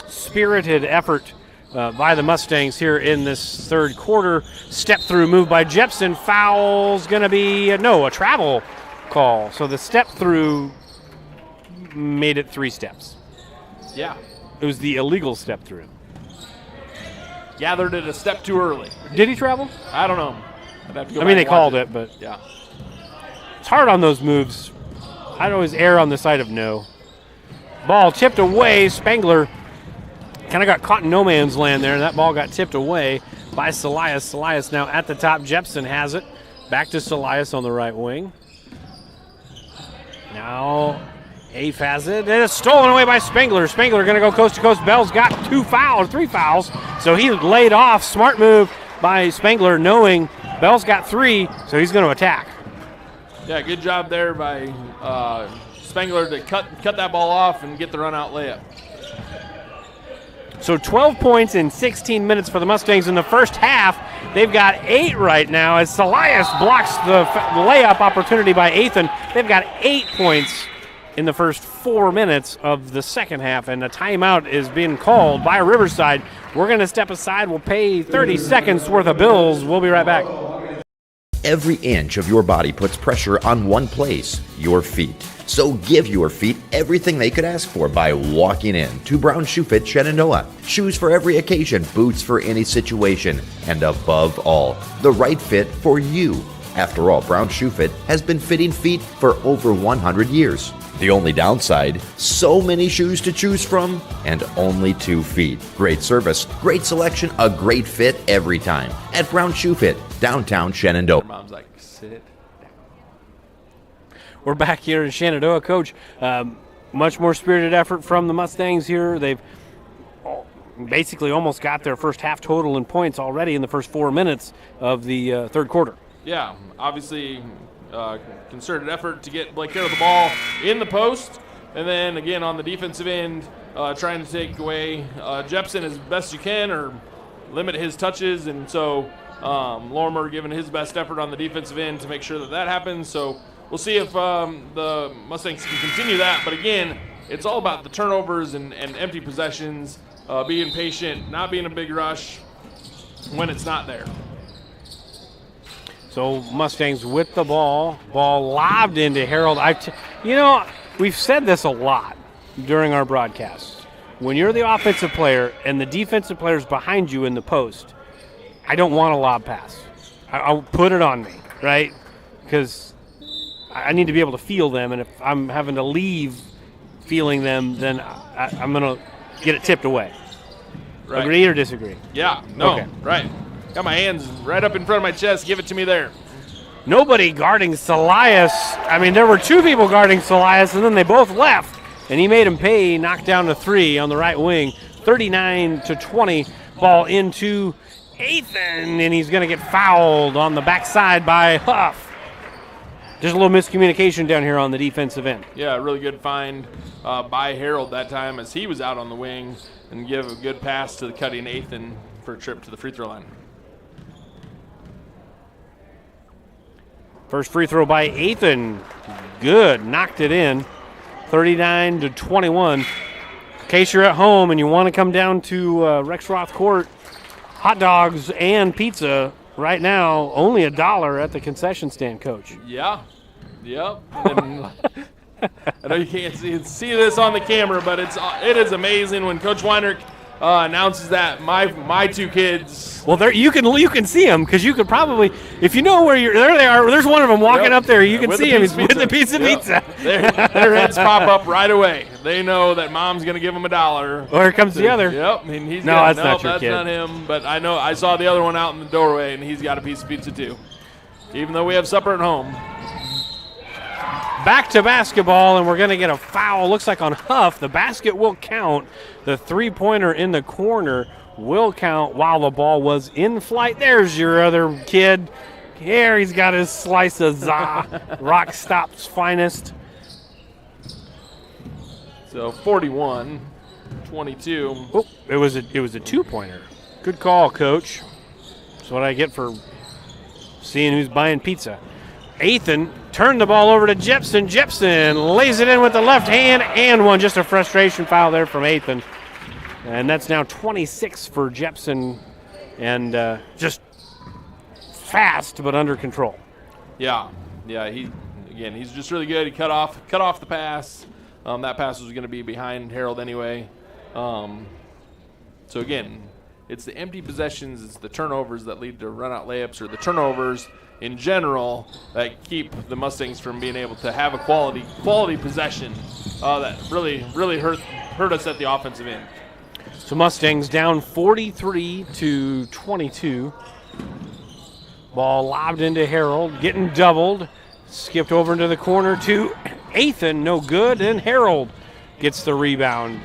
Spirited effort by the Mustangs here in this third quarter. Step through move by Jepson. Foul's going to be a travel call. So the step through made it 3 steps. Yeah. It was the illegal step through. gathered it a step too early. Did he travel? I don't know. I'd have to go I back mean, they and watch called it, but Yeah. it's hard on those moves. I'd always err on the side of no. Ball tipped away. Spangler kind of got caught in no man's land there, and that ball got tipped away by Celias. Celias now at the top. Jepson has it. Back to Celias on the right wing. Now Afe has it, and it's stolen away by Spangler. Spangler going to go coast to coast. Bell's got 3 fouls, so he laid off. Smart move by Spangler, knowing Bell's got 3, so he's going to attack. Yeah, good job there by Spangler to cut that ball off and get the run-out layup. So 12 points in 16 minutes for the Mustangs in the first half. They've got 8 right now as Celias blocks the layup opportunity by Athan. They've got 8 points in the first 4 minutes of the second half, and a timeout is being called by Riverside. We're going to step aside. We'll pay 30 seconds worth of bills. We'll be right back. Every inch of your body puts pressure on one place, your feet. So give your feet everything they could ask for by walking in to Brown Shoe Fit Shenandoah. Shoes for every occasion, boots for any situation, and above all, the right fit for you. After all, Brown Shoe Fit has been fitting feet for over 100 years. The only downside, so many shoes to choose from and only 2 feet. Great service, great selection, a great fit every time. At Brown Shoe Fit, downtown Shenandoah. Mom's like, sit. We're back here in Shenandoah, Coach. Much more spirited effort from the Mustangs here. They've basically almost got their first half total in points already in the first 4 minutes of the third quarter. Yeah, obviously concerted effort to get Blake Carroll the ball in the post. And then, again, on the defensive end, trying to take away Jepson as best you can or limit his touches. And so Lorimer giving his best effort on the defensive end to make sure that happens. So we'll see if the Mustangs can continue that. But, again, it's all about the turnovers and empty possessions, being patient, not being a big rush when it's not there. So Mustangs with the ball lobbed into Harold. We've said this a lot during our broadcasts. When you're the offensive player and the defensive player's behind you in the post, I don't want a lob pass. I'll put it on me, right? Because I need to be able to feel them, and if I'm having to leave feeling them, then I'm going to get it tipped away. Right. Agree or disagree? Yeah, no, okay. Right. Got my hands right up in front of my chest. Give it to me there. Nobody guarding Celias. I mean, there were 2 people guarding Celias, and then they both left, and he made him pay. Knocked down to 3 on the right wing. 39-20. Ball into Athan, and he's going to get fouled on the backside by Huff. Just a little miscommunication down here on the defensive end. Yeah, really good find by Harold that time as he was out on the wing, and give a good pass to the cutting Athan for a trip to the free throw line. First free throw by Athan. Good. Knocked it in. 39-21. In case you're at home and you want to come down to Rexroth Court, hot dogs and pizza right now, only $1 at the concession stand, Coach. Yeah. Yep. And I know you can't see this on the camera, but it is amazing when Coach Weinrich announces that my 2 kids. Well, there you can see them because you could probably, if you know where there they are. There's one of them walking up there. You can see him. He's with the pizza. Their heads pop up right away. They know that Mom's going to give them $1. Or here comes the other. Yep. And that's not your kid. That's not him. But I saw the other one out in the doorway, and he's got a piece of pizza too. Even though we have supper at home. Back to basketball, and we're going to get a foul. Looks like on Huff. The basket will count. The three-pointer in the corner will count while the ball was in flight. There's your other kid. Here he's got his slice of Rock Stop's finest. So 41-22. Oh, it was a 2-pointer. Good call, Coach. That's what I get for seeing who's buying pizza. Athan turned the ball over to Jepson. Jepson lays it in with the left hand and one. Just a frustration foul there from Athan. And that's now 26 for Jepson, and just fast but under control. Yeah. He's just really good. He cut off the pass. That pass was going to be behind Harold anyway. So again, it's the empty possessions, it's the turnovers that lead to run-out layups, or the turnovers in general that keep the Mustangs from being able to have a quality possession that really hurt us at the offensive end. So Mustangs down 43-22. Ball lobbed into Harold, getting doubled. Skipped over into the corner to Athan, no good, and Harold gets the rebound.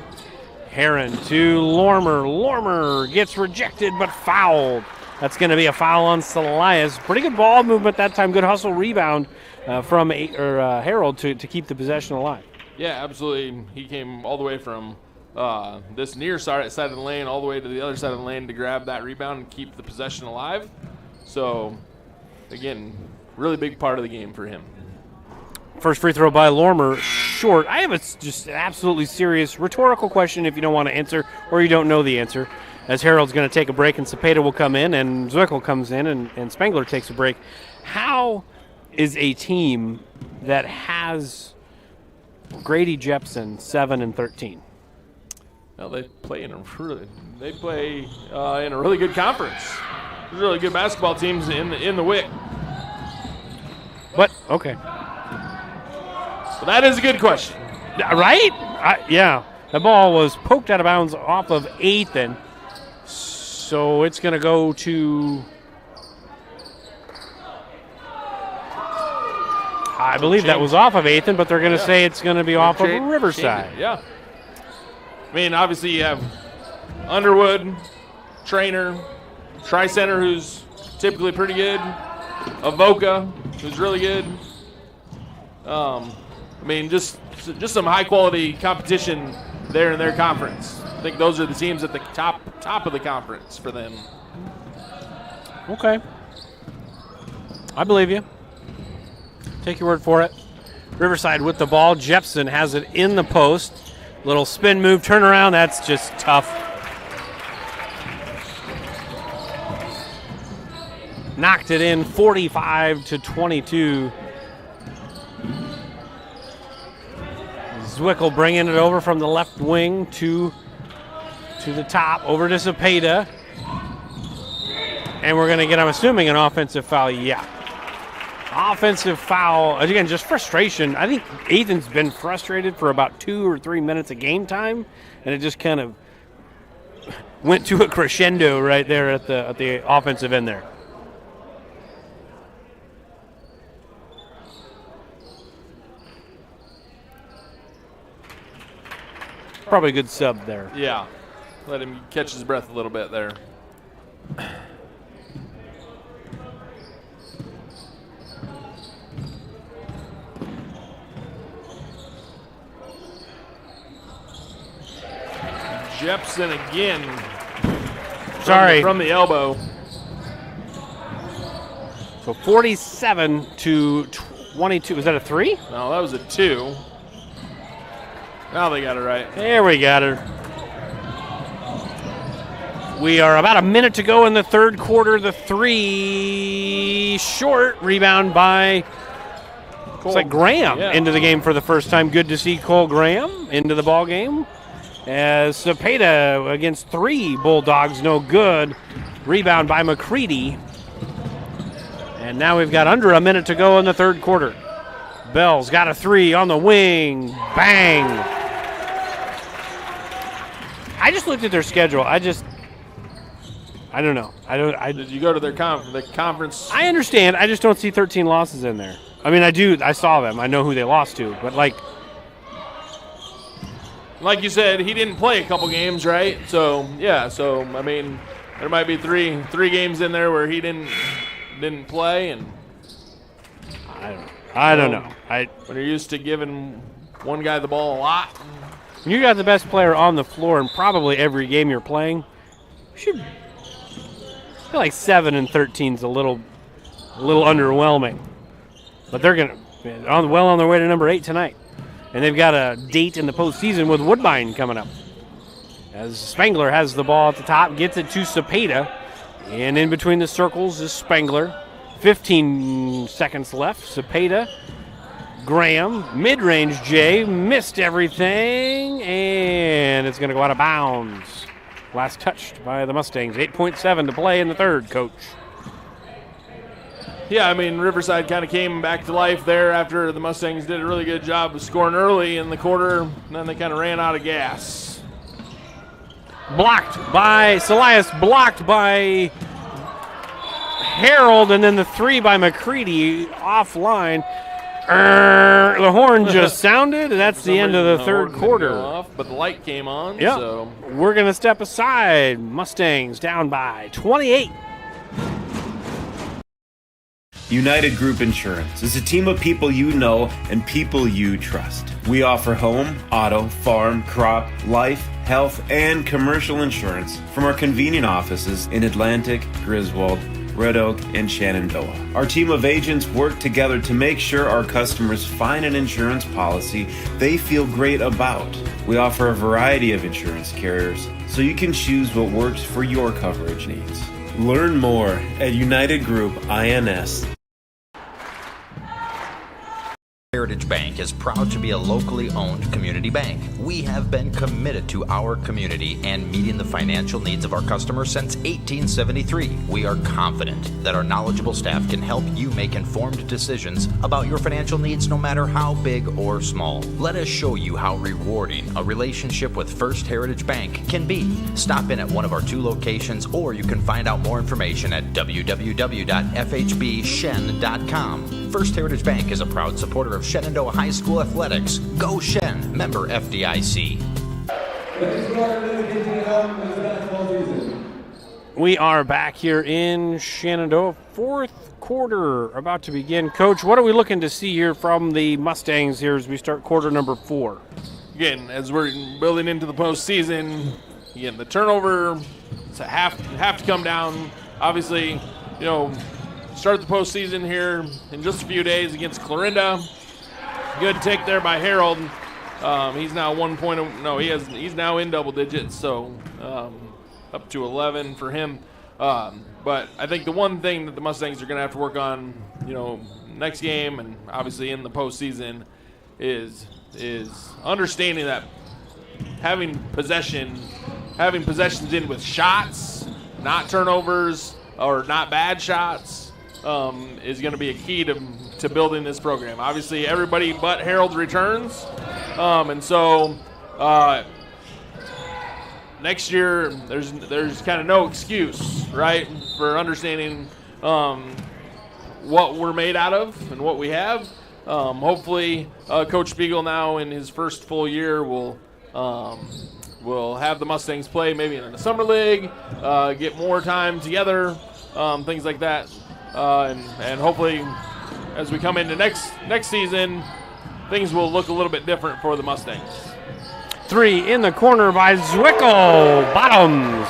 Heron to Lormer. Lormer gets rejected but fouled. That's going to be a foul on Celias. Pretty good ball movement that time. Good hustle rebound from Harold to keep the possession alive. Yeah, absolutely. He came all the way from this near side of the lane all the way to the other side of the lane to grab that rebound and keep the possession alive. So, again, really big part of the game for him. First free throw by Lormer, short. I have just an absolutely serious rhetorical question if you don't want to answer or you don't know the answer. As Harold's going to take a break and Cepeda will come in and Zwickel comes in and Spangler takes a break. How is a team that has Grady Jepson 7-13? Well, they play in a really good conference. There's really good basketball teams in the WIC. But okay. Well, that is a good question. Right? Yeah. The ball was poked out of bounds off of Athan. So it's going to go to, I believe that was off of Athan, but they're going to say it's going to be off of Riverside. Yeah. I mean, obviously you have Underwood, Trainer, Tri-Center, who's typically pretty good, Avoca, who's really good. I mean, just some high-quality competition there in their conference. I think those are the teams at the top of the conference for them. Okay. I believe you. Take your word for it. Riverside with the ball. Jepson has it in the post. Little spin move, turnaround. That's just tough. Knocked it in 45-22. Zwickel bringing it over from the left wing to the top, over to Cepeda. And we're going to get, I'm assuming, an offensive foul. Yeah. Offensive foul. Again, just frustration. I think Ethan's been frustrated for about 2 or 3 minutes of game time, and it just kind of went to a crescendo right there at the offensive end there. Probably a good sub there. Yeah. Let him catch his breath a little bit there. Jepson again. Sorry. From the elbow. So 47-22. Was that a 3? No, that was a 2. Now they got it right. There we got her. We are about a minute to go in the third quarter. The 3 short. Rebound by Looks like Graham into the game for the first time. Good to see Cole Graham into the ball game. As Cepeda against 3 Bulldogs, no good. Rebound by McCready. And now we've got under a minute to go in the third quarter. Bell's got a 3 on the wing. Bang. I just looked at their schedule. I don't know. Did you go to their conference? I understand. I just don't see 13 losses in there. I mean, I do. I saw them. I know who they lost to. But, like you said, he didn't play a couple games, right? So, yeah. So, I mean, there might be three games in there where he didn't play. And I don't know. When you're used to giving one guy the ball a lot. When you got the best player on the floor in probably every game you're playing, you should feel like 7-13 is a little underwhelming. But they're well on their way to number 8 tonight. And they've got a date in the postseason with Woodbine coming up. As Spangler has the ball at the top, gets it to Cepeda. And in between the circles is Spangler. 15 seconds left. Cepeda. Graham. Mid-range J. Missed everything. And it's going to go out of bounds. Last touched by the Mustangs. 8.7 to play in the third, Coach. Yeah, I mean, Riverside kind of came back to life there after the Mustangs did a really good job of scoring early in the quarter, and then they kind of ran out of gas. Blocked by Salias, blocked by Harold, and then the three by McCready offline. The horn just sounded, and that's the end of the third quarter. Off, but the light came on. Yeah, So. we're going to step aside. Mustangs down by 28. United Group Insurance is a team of people you know and people you trust. We offer home, auto, farm, crop, life, health, and commercial insurance from our convenient offices in Atlantic, Griswold, Red Oak, and Shenandoah. Our team of agents work together to make sure our customers find an insurance policy they feel great about. We offer a variety of insurance carriers so you can choose what works for your coverage needs. Learn more at United Group INS. Heritage Bank is proud to be a locally owned community bank. We have been committed to our community and meeting the financial needs of our customers since 1873. We are confident that our knowledgeable staff can help you make informed decisions about your financial needs no matter how big or small. Let us show you how rewarding a relationship with First Heritage Bank can be. Stop in at one of our 2 locations, or you can find out more information at www.fhbshen.com. First Heritage Bank is a proud supporter of Shenandoah High School athletics. Go Shen, member FDIC. We are back here in Shenandoah. Fourth quarter about to begin. Coach, what are we looking to see here from the Mustangs here as we start quarter number 4? Again, as we're building into the postseason, again, the turnover have to come down. Obviously, start the postseason here in just a few days against Clarinda. Good take there by Harold. He's now 1 point. No, he's now in double digits, so up to 11 for him. But I think the one thing that the Mustangs are going to have to work on, next game and obviously in the postseason, is understanding that having possessions in with shots, not turnovers or not bad shots, is going to be a key to building this program. Obviously, everybody but Harold returns, and so next year there's kind of no excuse, right, for understanding what we're made out of and what we have. Hopefully, Coach Spiegel now in his first full year will have the Mustangs play maybe in the summer league, get more time together, things like that. And hopefully, as we come into next season, things will look a little bit different for the Mustangs. 3 in the corner by Zwickel. Bottoms.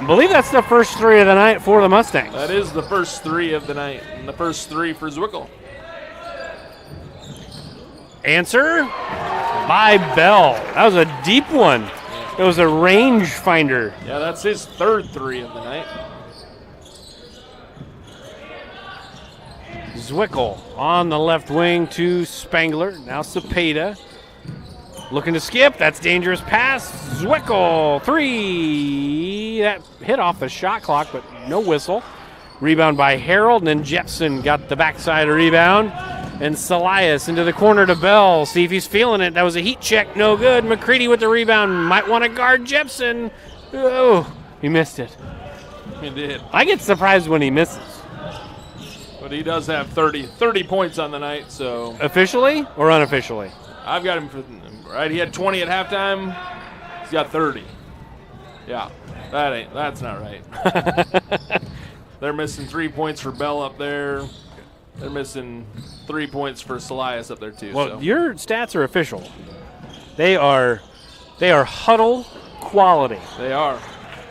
I believe that's the first 3 of the night for the Mustangs. That is the first 3 of the night, and the first 3 for Zwickel. Answer by Bell. That was a deep one. It was a range finder. Yeah, that's his third 3 of the night. Zwickel on the left wing to Spangler. Now Cepeda looking to skip. That's dangerous pass. Zwickel, 3. That hit off the shot clock, but no whistle. Rebound by Harold, and then Jepson got the backside rebound. And Salias into the corner to Bell. See if he's feeling it. That was a heat check. No good. McCready with the rebound. Might want to guard Jepson. Oh, he missed it. He did. I get surprised when he misses. But he does have 30 points on the night, so. Officially or unofficially? I've got him for, right? He had 20 at halftime. He's got 30. Yeah, that's not right. They're missing 3 points for Bell up there. They're missing 3 points for Salias up there too. Well, so. Your stats are official. They are huddle quality. They are.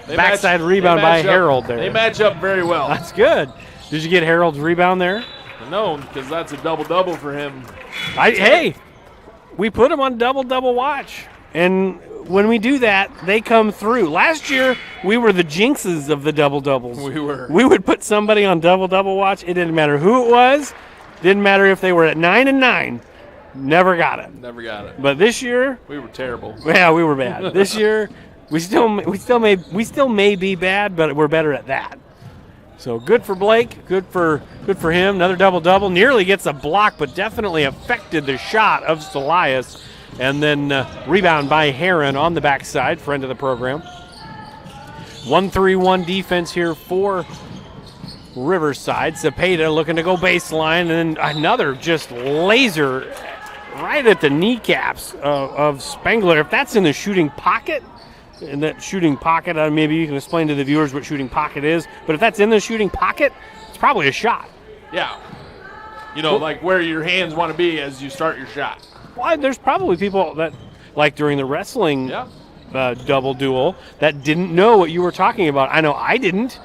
Backside rebound by Harold there. They match up very well. That's good. Did you get Harold's rebound there? No, because that's a double-double for him. Hey, we put him on double-double watch. And when we do that, they come through. Last year, we were the jinxes of the double-doubles. We were. We would put somebody on double-double watch. It didn't matter who it was. Didn't matter if they were at 9 and 9. Never got it. Never got it. But this year. We were terrible. Yeah, we were bad. This year, We still may be bad, but we're better at that. So good for Blake, good for him. Another double-double. Nearly gets a block, but definitely affected the shot of Solias. And then rebound by Heron on the backside, friend of the program. 1-3-1 defense here for Riverside. Cepeda looking to go baseline, and then another just laser right at the kneecaps of Spengler. If that's in the shooting pocket, maybe you can explain to the viewers what shooting pocket is, but if that's in the shooting pocket, it's probably a shot. Yeah. Like where your hands want to be as you start your shot. Well, there's probably people that, like during the wrestling double duel, that didn't know what you were talking about. I know I didn't,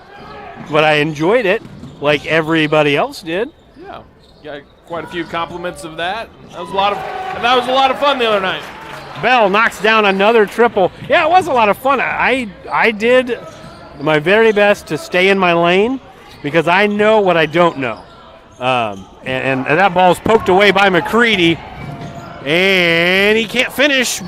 but I enjoyed it like everybody else did. Yeah. Got quite a few compliments of that. That was a lot of fun the other night. Bell knocks down another triple. Yeah, it was a lot of fun. I did my very best to stay in my lane because I know what I don't know. And that ball's poked away by McCready, and he can't finish.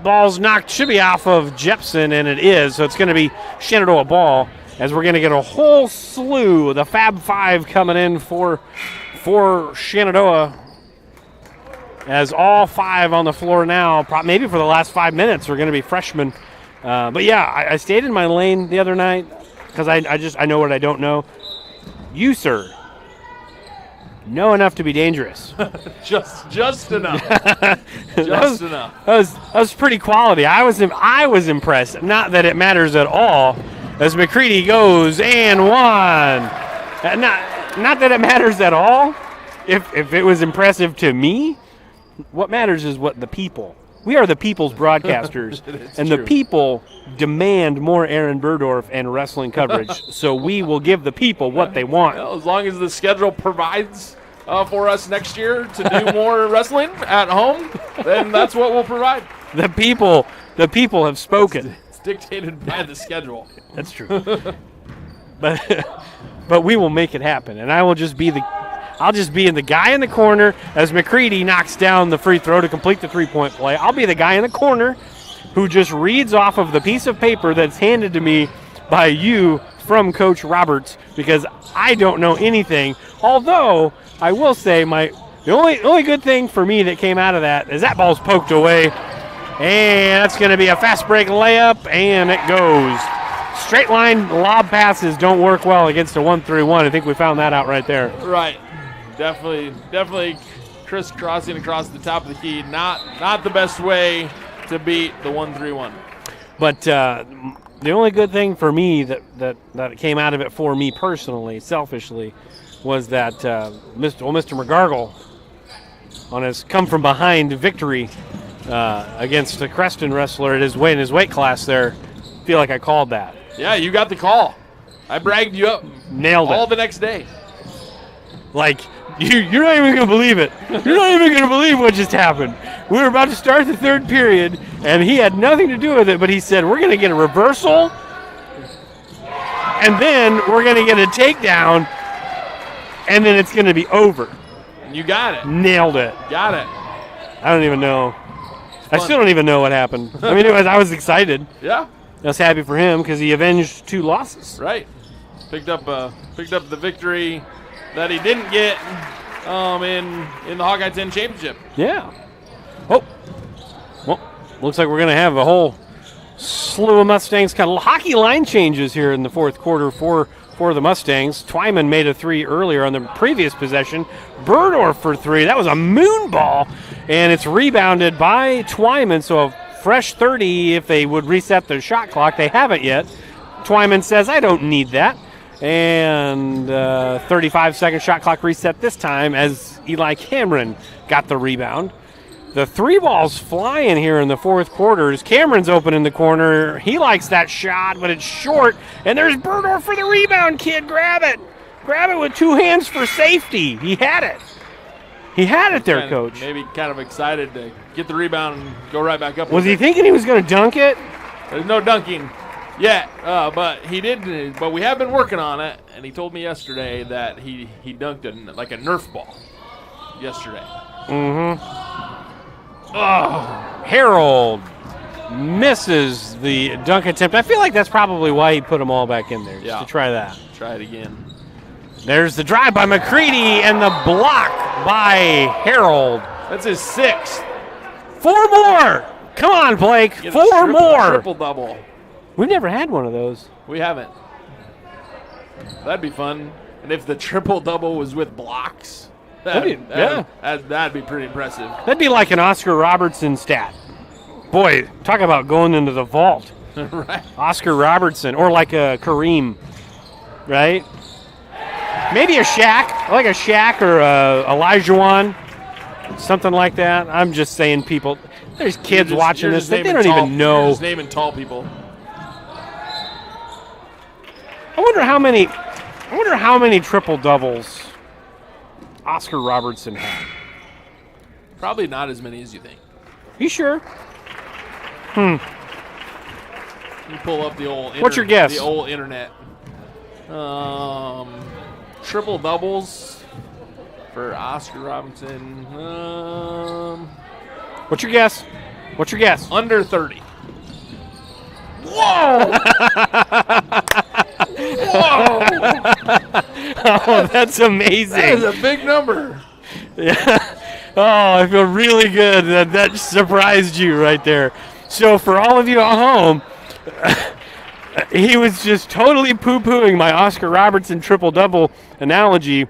Ball's knocked, should be off of Jepson, and it is. So it's going to be Shenandoah ball as we're going to get a whole slew. The Fab Five coming in for Shenandoah. As all five on the floor now, maybe for the last 5 minutes, are going to be freshmen. But yeah, I stayed in my lane the other night because I know what I don't know. You, sir, know enough to be dangerous. just enough. Just enough. That was pretty quality. I was impressed. Not that it matters at all. As McCready goes and one. Not that it matters at all. If it was impressive to me. What matters is what the people. We are the people's broadcasters, and true. The people demand more Aaron Burdorf and wrestling coverage. So we will give the people what they want. Well, as long as the schedule provides for us next year to do more wrestling at home, then that's what we'll provide. The people have spoken. It's dictated by the schedule. That's true. But we will make it happen, and I'll just be the guy in the corner as McCready knocks down the free throw to complete the three-point play. I'll be the guy in the corner who just reads off of the piece of paper that's handed to me by you from Coach Roberts because I don't know anything. Although I will say the only good thing for me that came out of that is that ball's poked away, and that's going to be a fast break layup, and it goes. Straight line lob passes don't work well against a 1-3-1. I think we found that out right there. Right. Definitely crisscrossing across the top of the key. Not the best way to beat the 1-3-1. But the only good thing for me that came out of it for me personally, selfishly, was that Mr. McGargle on his come-from-behind victory against a Creston wrestler in his weight class there. I feel like I called that. Yeah, you got the call. I bragged you up. Nailed it. All the next day. Like, you're not even going to believe it. You're not even going to believe what just happened. We were about to start the third period, and he had nothing to do with it, but he said, we're going to get a reversal, and then we're going to get a takedown, and then it's going to be over. You got it. Nailed it. Got it. I don't even know. I still don't even know what happened. I mean, I was excited. Yeah. I was happy for him because he avenged 2 losses. Right. Picked up the victory that he didn't get in the Hawkeye 10 championship. Yeah. Oh. Well, looks like we're going to have a whole slew of Mustangs. Kind of hockey line changes here in the fourth quarter for the Mustangs. Twyman made a 3 earlier on the previous possession. Burdorf for 3. That was a moon ball, and it's rebounded by Twyman. So a fresh 30 if they would reset the shot clock. They haven't yet. Twyman says, I don't need that. And 35-second shot clock reset this time as Eli Cameron got the rebound. The 3 ball's flying here in the fourth quarter. Cameron's open in the corner. He likes that shot, but it's short. And there's Burdorf for the rebound, kid. Grab it. Grab it with 2 hands for safety. He had it. He had it there, Coach. Maybe kind of excited to get the rebound and go right back up. Was he thinking he was going to dunk it? There's no dunking yet, but he did. But we have been working on it, and he told me yesterday that he dunked it like a Nerf ball yesterday. Mm-hmm. Oh, Harold misses the dunk attempt. I feel like that's probably why he put them all back in there, just to try that. Try it again. There's the drive by McCready and the block by Harold. That's his 6th. 4 more. Come on, Blake. 4 more. Triple-double. We've never had one of those. We haven't. That'd be fun. And if the triple-double was with blocks, that'd be pretty impressive. That'd be like an Oscar Robertson stat. Boy, talk about going into the vault. Right. Oscar Robertson, or like a Kareem, right? Maybe a Shaq, like a Shaq or a Olajuwon, something like that. I'm just saying, people. There's kids watching this. They don't even know. You're just naming tall people. I wonder how many triple doubles Oscar Robertson had. Probably not as many as you think. You sure? You pull up the old. What's your guess? The old internet. Triple doubles for Oscar Robinson. What's your guess? What's your guess? Under 30. Whoa! Whoa! Oh, that's amazing. That is a big number. Yeah. Oh, I feel really good that surprised you right there. So for all of you at home, he was just totally poo-pooing my Oscar Robertson triple-double analogy.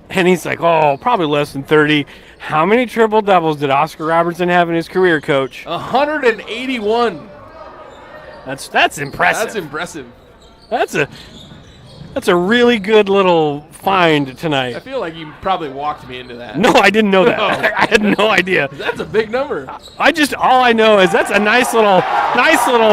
And he's like, oh, probably less than 30. How many triple-doubles did Oscar Robertson have in his career, Coach? 181. That's impressive. That's impressive. That's a really good little find tonight. I feel like you probably walked me into that. No, I didn't know that. I had no idea. That's a big number. All I know is that's a nice little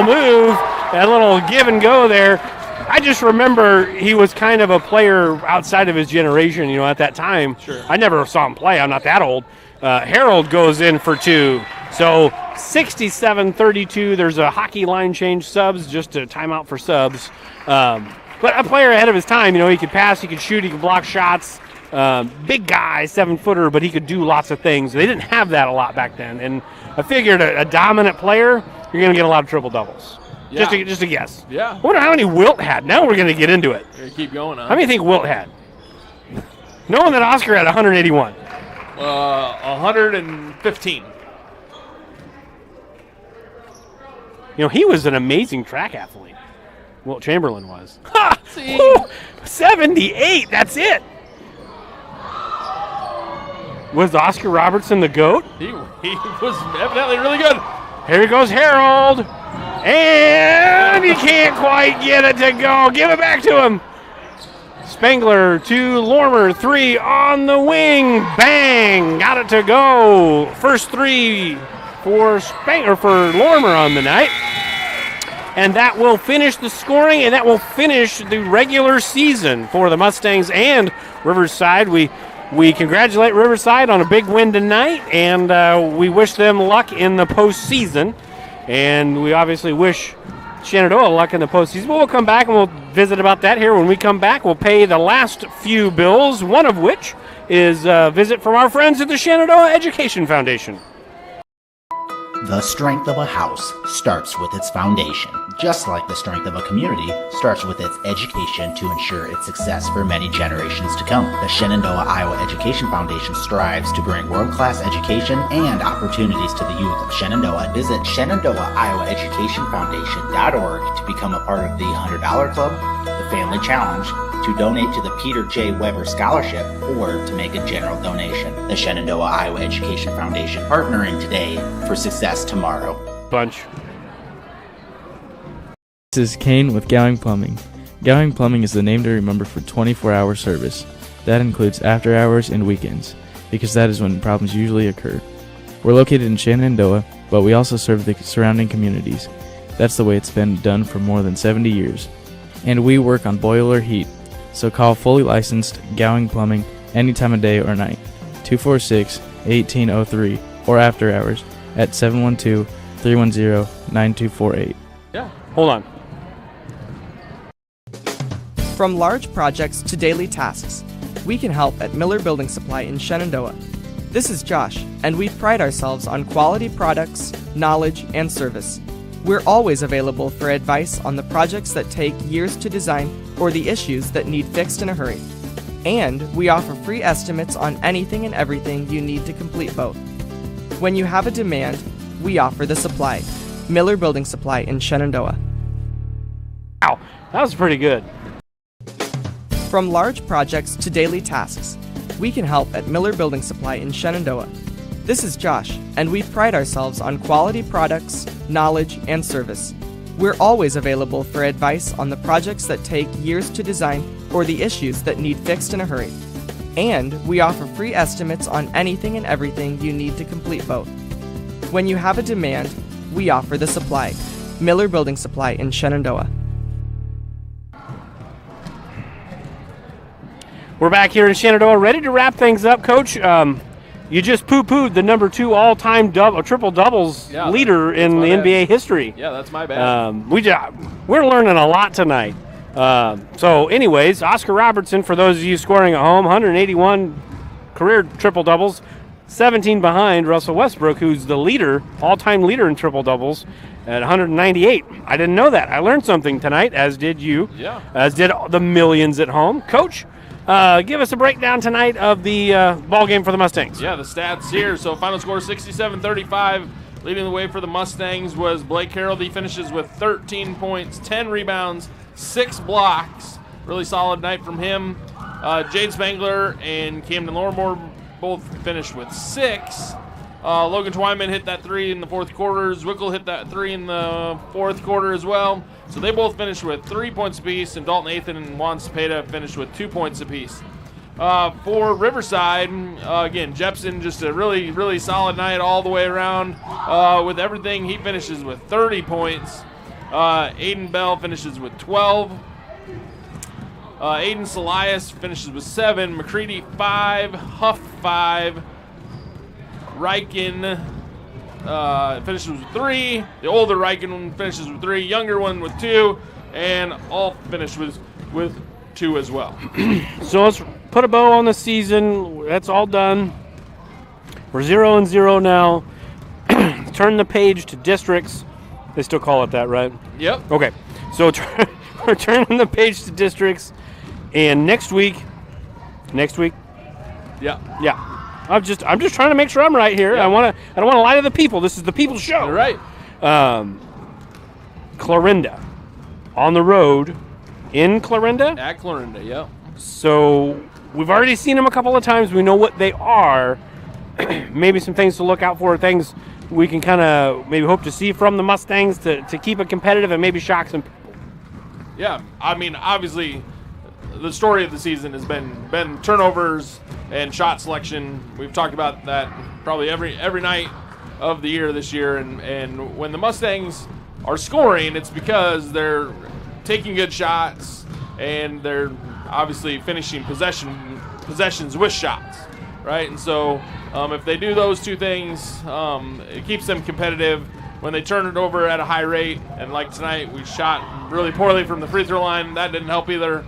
move, that little give and go there. I just remember he was kind of a player outside of his generation, at that time. Sure. I never saw him play. I'm not that old. Harold goes in for 2. So 67-32. There's a hockey line change subs, just a timeout for subs. But a player ahead of his time, he could pass, he could shoot, he could block shots. Big guy, 7-footer, but he could do lots of things. They didn't have that a lot back then. And I figured a dominant player, you're going to get a lot of triple doubles. Yeah. Just a guess. Yeah. I wonder how many Wilt had. Now we're going to get into it. Here, keep going, huh? How many do you think Wilt had? Knowing that Oscar had 181. 115. He was an amazing track athlete. Wilt Chamberlain was. Ha! See? 78. That's it. Was Oscar Robertson the GOAT? He was evidently really good. Here goes Harold. And he can't quite get it to go. Give it back to him. Spangler to Lormer. 3 on the wing. Bang. Got it to go. First 3 for Lormer on the night. And that will finish the scoring, and that will finish the regular season for the Mustangs and Riverside. We congratulate Riverside on a big win tonight, and we wish them luck in the postseason. And we obviously wish Shenandoah luck in the postseason. But we'll come back and we'll visit about that here. When we come back, we'll pay the last few bills, one of which is a visit from our friends at the Shenandoah Education Foundation. The strength of a house starts with its foundation, just like the strength of a community starts with its education to ensure its success for many generations to come. The Shenandoah Iowa Education Foundation strives to bring world-class education and opportunities to the youth of Shenandoah. Visit ShenandoahIowaEducationFoundation.org to become a part of the $100 Club, the Family Challenge, to donate to the Peter J. Weber Scholarship, or to make a general donation. The Shenandoah Iowa Education Foundation, partnering today for success tomorrow. Bunch. This is Kane with Gowing Plumbing. Gowing Plumbing is the name to remember for 24-hour service. That includes after hours and weekends, because that is when problems usually occur. We're located in Shenandoah, but we also serve the surrounding communities. That's the way it's been done for more than 70 years. And we work on boiler heat. So call fully licensed Gowing Plumbing any time of day or night, 246-1803, or after hours at 712-310-9248. Yeah. Hold on. From large projects to daily tasks, we can help at Miller Building Supply in Shenandoah. This is Josh, and we pride ourselves on quality products, knowledge, and service. We're always available for advice on the projects that take years to design or the issues that need fixed in a hurry. And we offer free estimates on anything and everything you need to complete both. When you have a demand, we offer the supply. Miller Building Supply in Shenandoah. Wow, that was pretty good. From large projects to daily tasks, we can help at Miller Building Supply in Shenandoah. This is Josh, and we pride ourselves on quality products, knowledge, and service. We're always available for advice on the projects that take years to design or the issues that need fixed in a hurry. And we offer free estimates on anything and everything you need to complete both. When you have a demand, we offer the supply. Miller Building Supply in Shenandoah. We're back here in Shenandoah, ready to wrap things up. Coach, you just poo-pooed the number 2 all-time triple doubles leader in the NBA history. Yeah, that's my bad. We're learning a lot tonight. So, anyways, Oscar Robertson, for those of you scoring at home, 181 career triple doubles, 17 behind Russell Westbrook, who's the leader, all-time leader in triple doubles at 198. I didn't know that. I learned something tonight, as did you. Yeah. As did the millions at home. Coach, give us a breakdown tonight of the ball game for the Mustangs. Yeah, the stats here. So final score 67-35. Leading the way for the Mustangs was Blake Harrell. He finishes with 13 points, 10 rebounds, 6 blocks. Really solid night from him. Jade Spangler and Camden Lorimore both finished with 6. Logan Twyman hit that 3 in the fourth quarter. Zwickel hit that 3 in the fourth quarter as well. So they both finished with 3 points apiece, and Dalton Nathan and Juan Cepeda finished with 2 points apiece. For Riverside, again, Jepson, just a really, really solid night all the way around. With everything, he finishes with 30 points. Aiden Bell finishes with 12. Aiden Salias finishes with 7. McCready 5. Huff 5. Riken finishes with 3. The older Riken finishes with 3. Younger one with 2. And all finished with 2 as well. So let's put a bow on the season. That's all done. We're 0-0 now. Turn the page to districts. They still call it that, right? Yep. Okay. So we're turning the page to districts. And next week. Yeah. I'm just trying to make sure I'm right here. Yeah. I don't want to lie to the people. This is the people's show. You're right. Clarinda on the road in Clarinda. At Clarinda, yeah. So we've already seen them a couple of times. We know what they are. Maybe some things to look out for, things we can kind of maybe hope to see from the Mustangs to keep it competitive and maybe shock some people. Yeah, I mean, obviously, the story of the season has been turnovers and shot selection. We've talked about that probably every night of the year this year. And when the Mustangs are scoring, it's because they're taking good shots and they're obviously finishing possessions with shots, right? And so if they do those two things, it keeps them competitive. When they turn it over at a high rate, and like tonight, we shot really poorly from the free throw line. That didn't help either.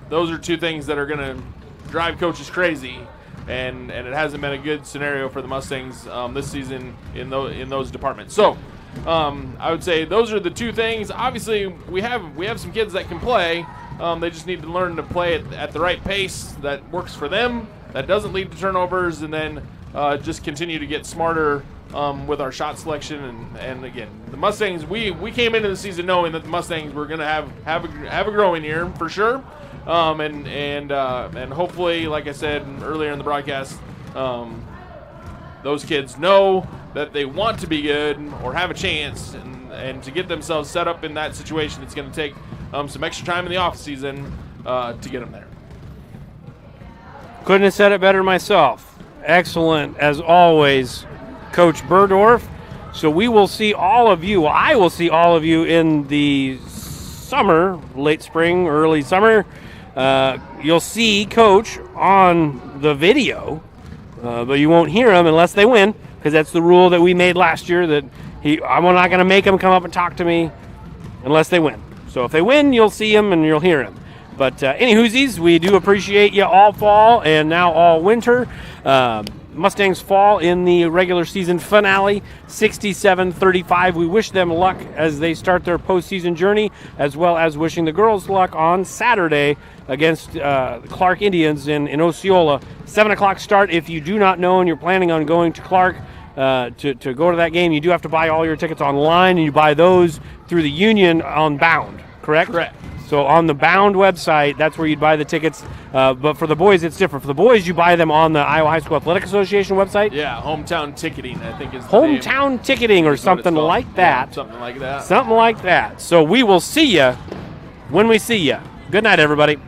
Those are two things that are going to drive coaches crazy, and it hasn't been a good scenario for the Mustangs this season in those departments. So I would say those are the two things. Obviously, we have some kids that can play. They just need to learn to play it at the right pace that works for them, that doesn't lead to turnovers, and then just continue to get smarter with our shot selection. And again, the Mustangs, we came into the season knowing that the Mustangs were going to have a growing year for sure. And hopefully, like I said earlier in the broadcast, those kids know that they want to be good or have a chance, and to get themselves set up in that situation, it's going to take some extra time in the off season to get them there. Couldn't have said it better myself. Excellent, as always, Coach Burdorf. So we will see all of you. I will see all of you in the summer, late spring, early summer. You'll see Coach on the video, but you won't hear him unless they win, because that's the rule that we made last year, that I'm not going to make him come up and talk to me unless they win. So if they win, you'll see him and you'll hear him. But any Hoosies, we do appreciate you all fall and now all winter. Mustangs fall in the regular season finale, 67-35. We wish them luck as they start their postseason journey, as well as wishing the girls luck on Saturday against Clark Indians in Osceola. 7 o'clock start. If you do not know and you're planning on going to Clark to go to that game, you do have to buy all your tickets online, and you buy those through the Union on Bound, correct? Correct. So on the Bound website, that's where you'd buy the tickets. But for the boys, it's different. For the boys, you buy them on the Iowa High School Athletic Association website. Yeah, hometown ticketing, I think is the name. Hometown ticketing or something like that. Yeah, something like that. Something like that. So we will see you when we see you. Good night, everybody.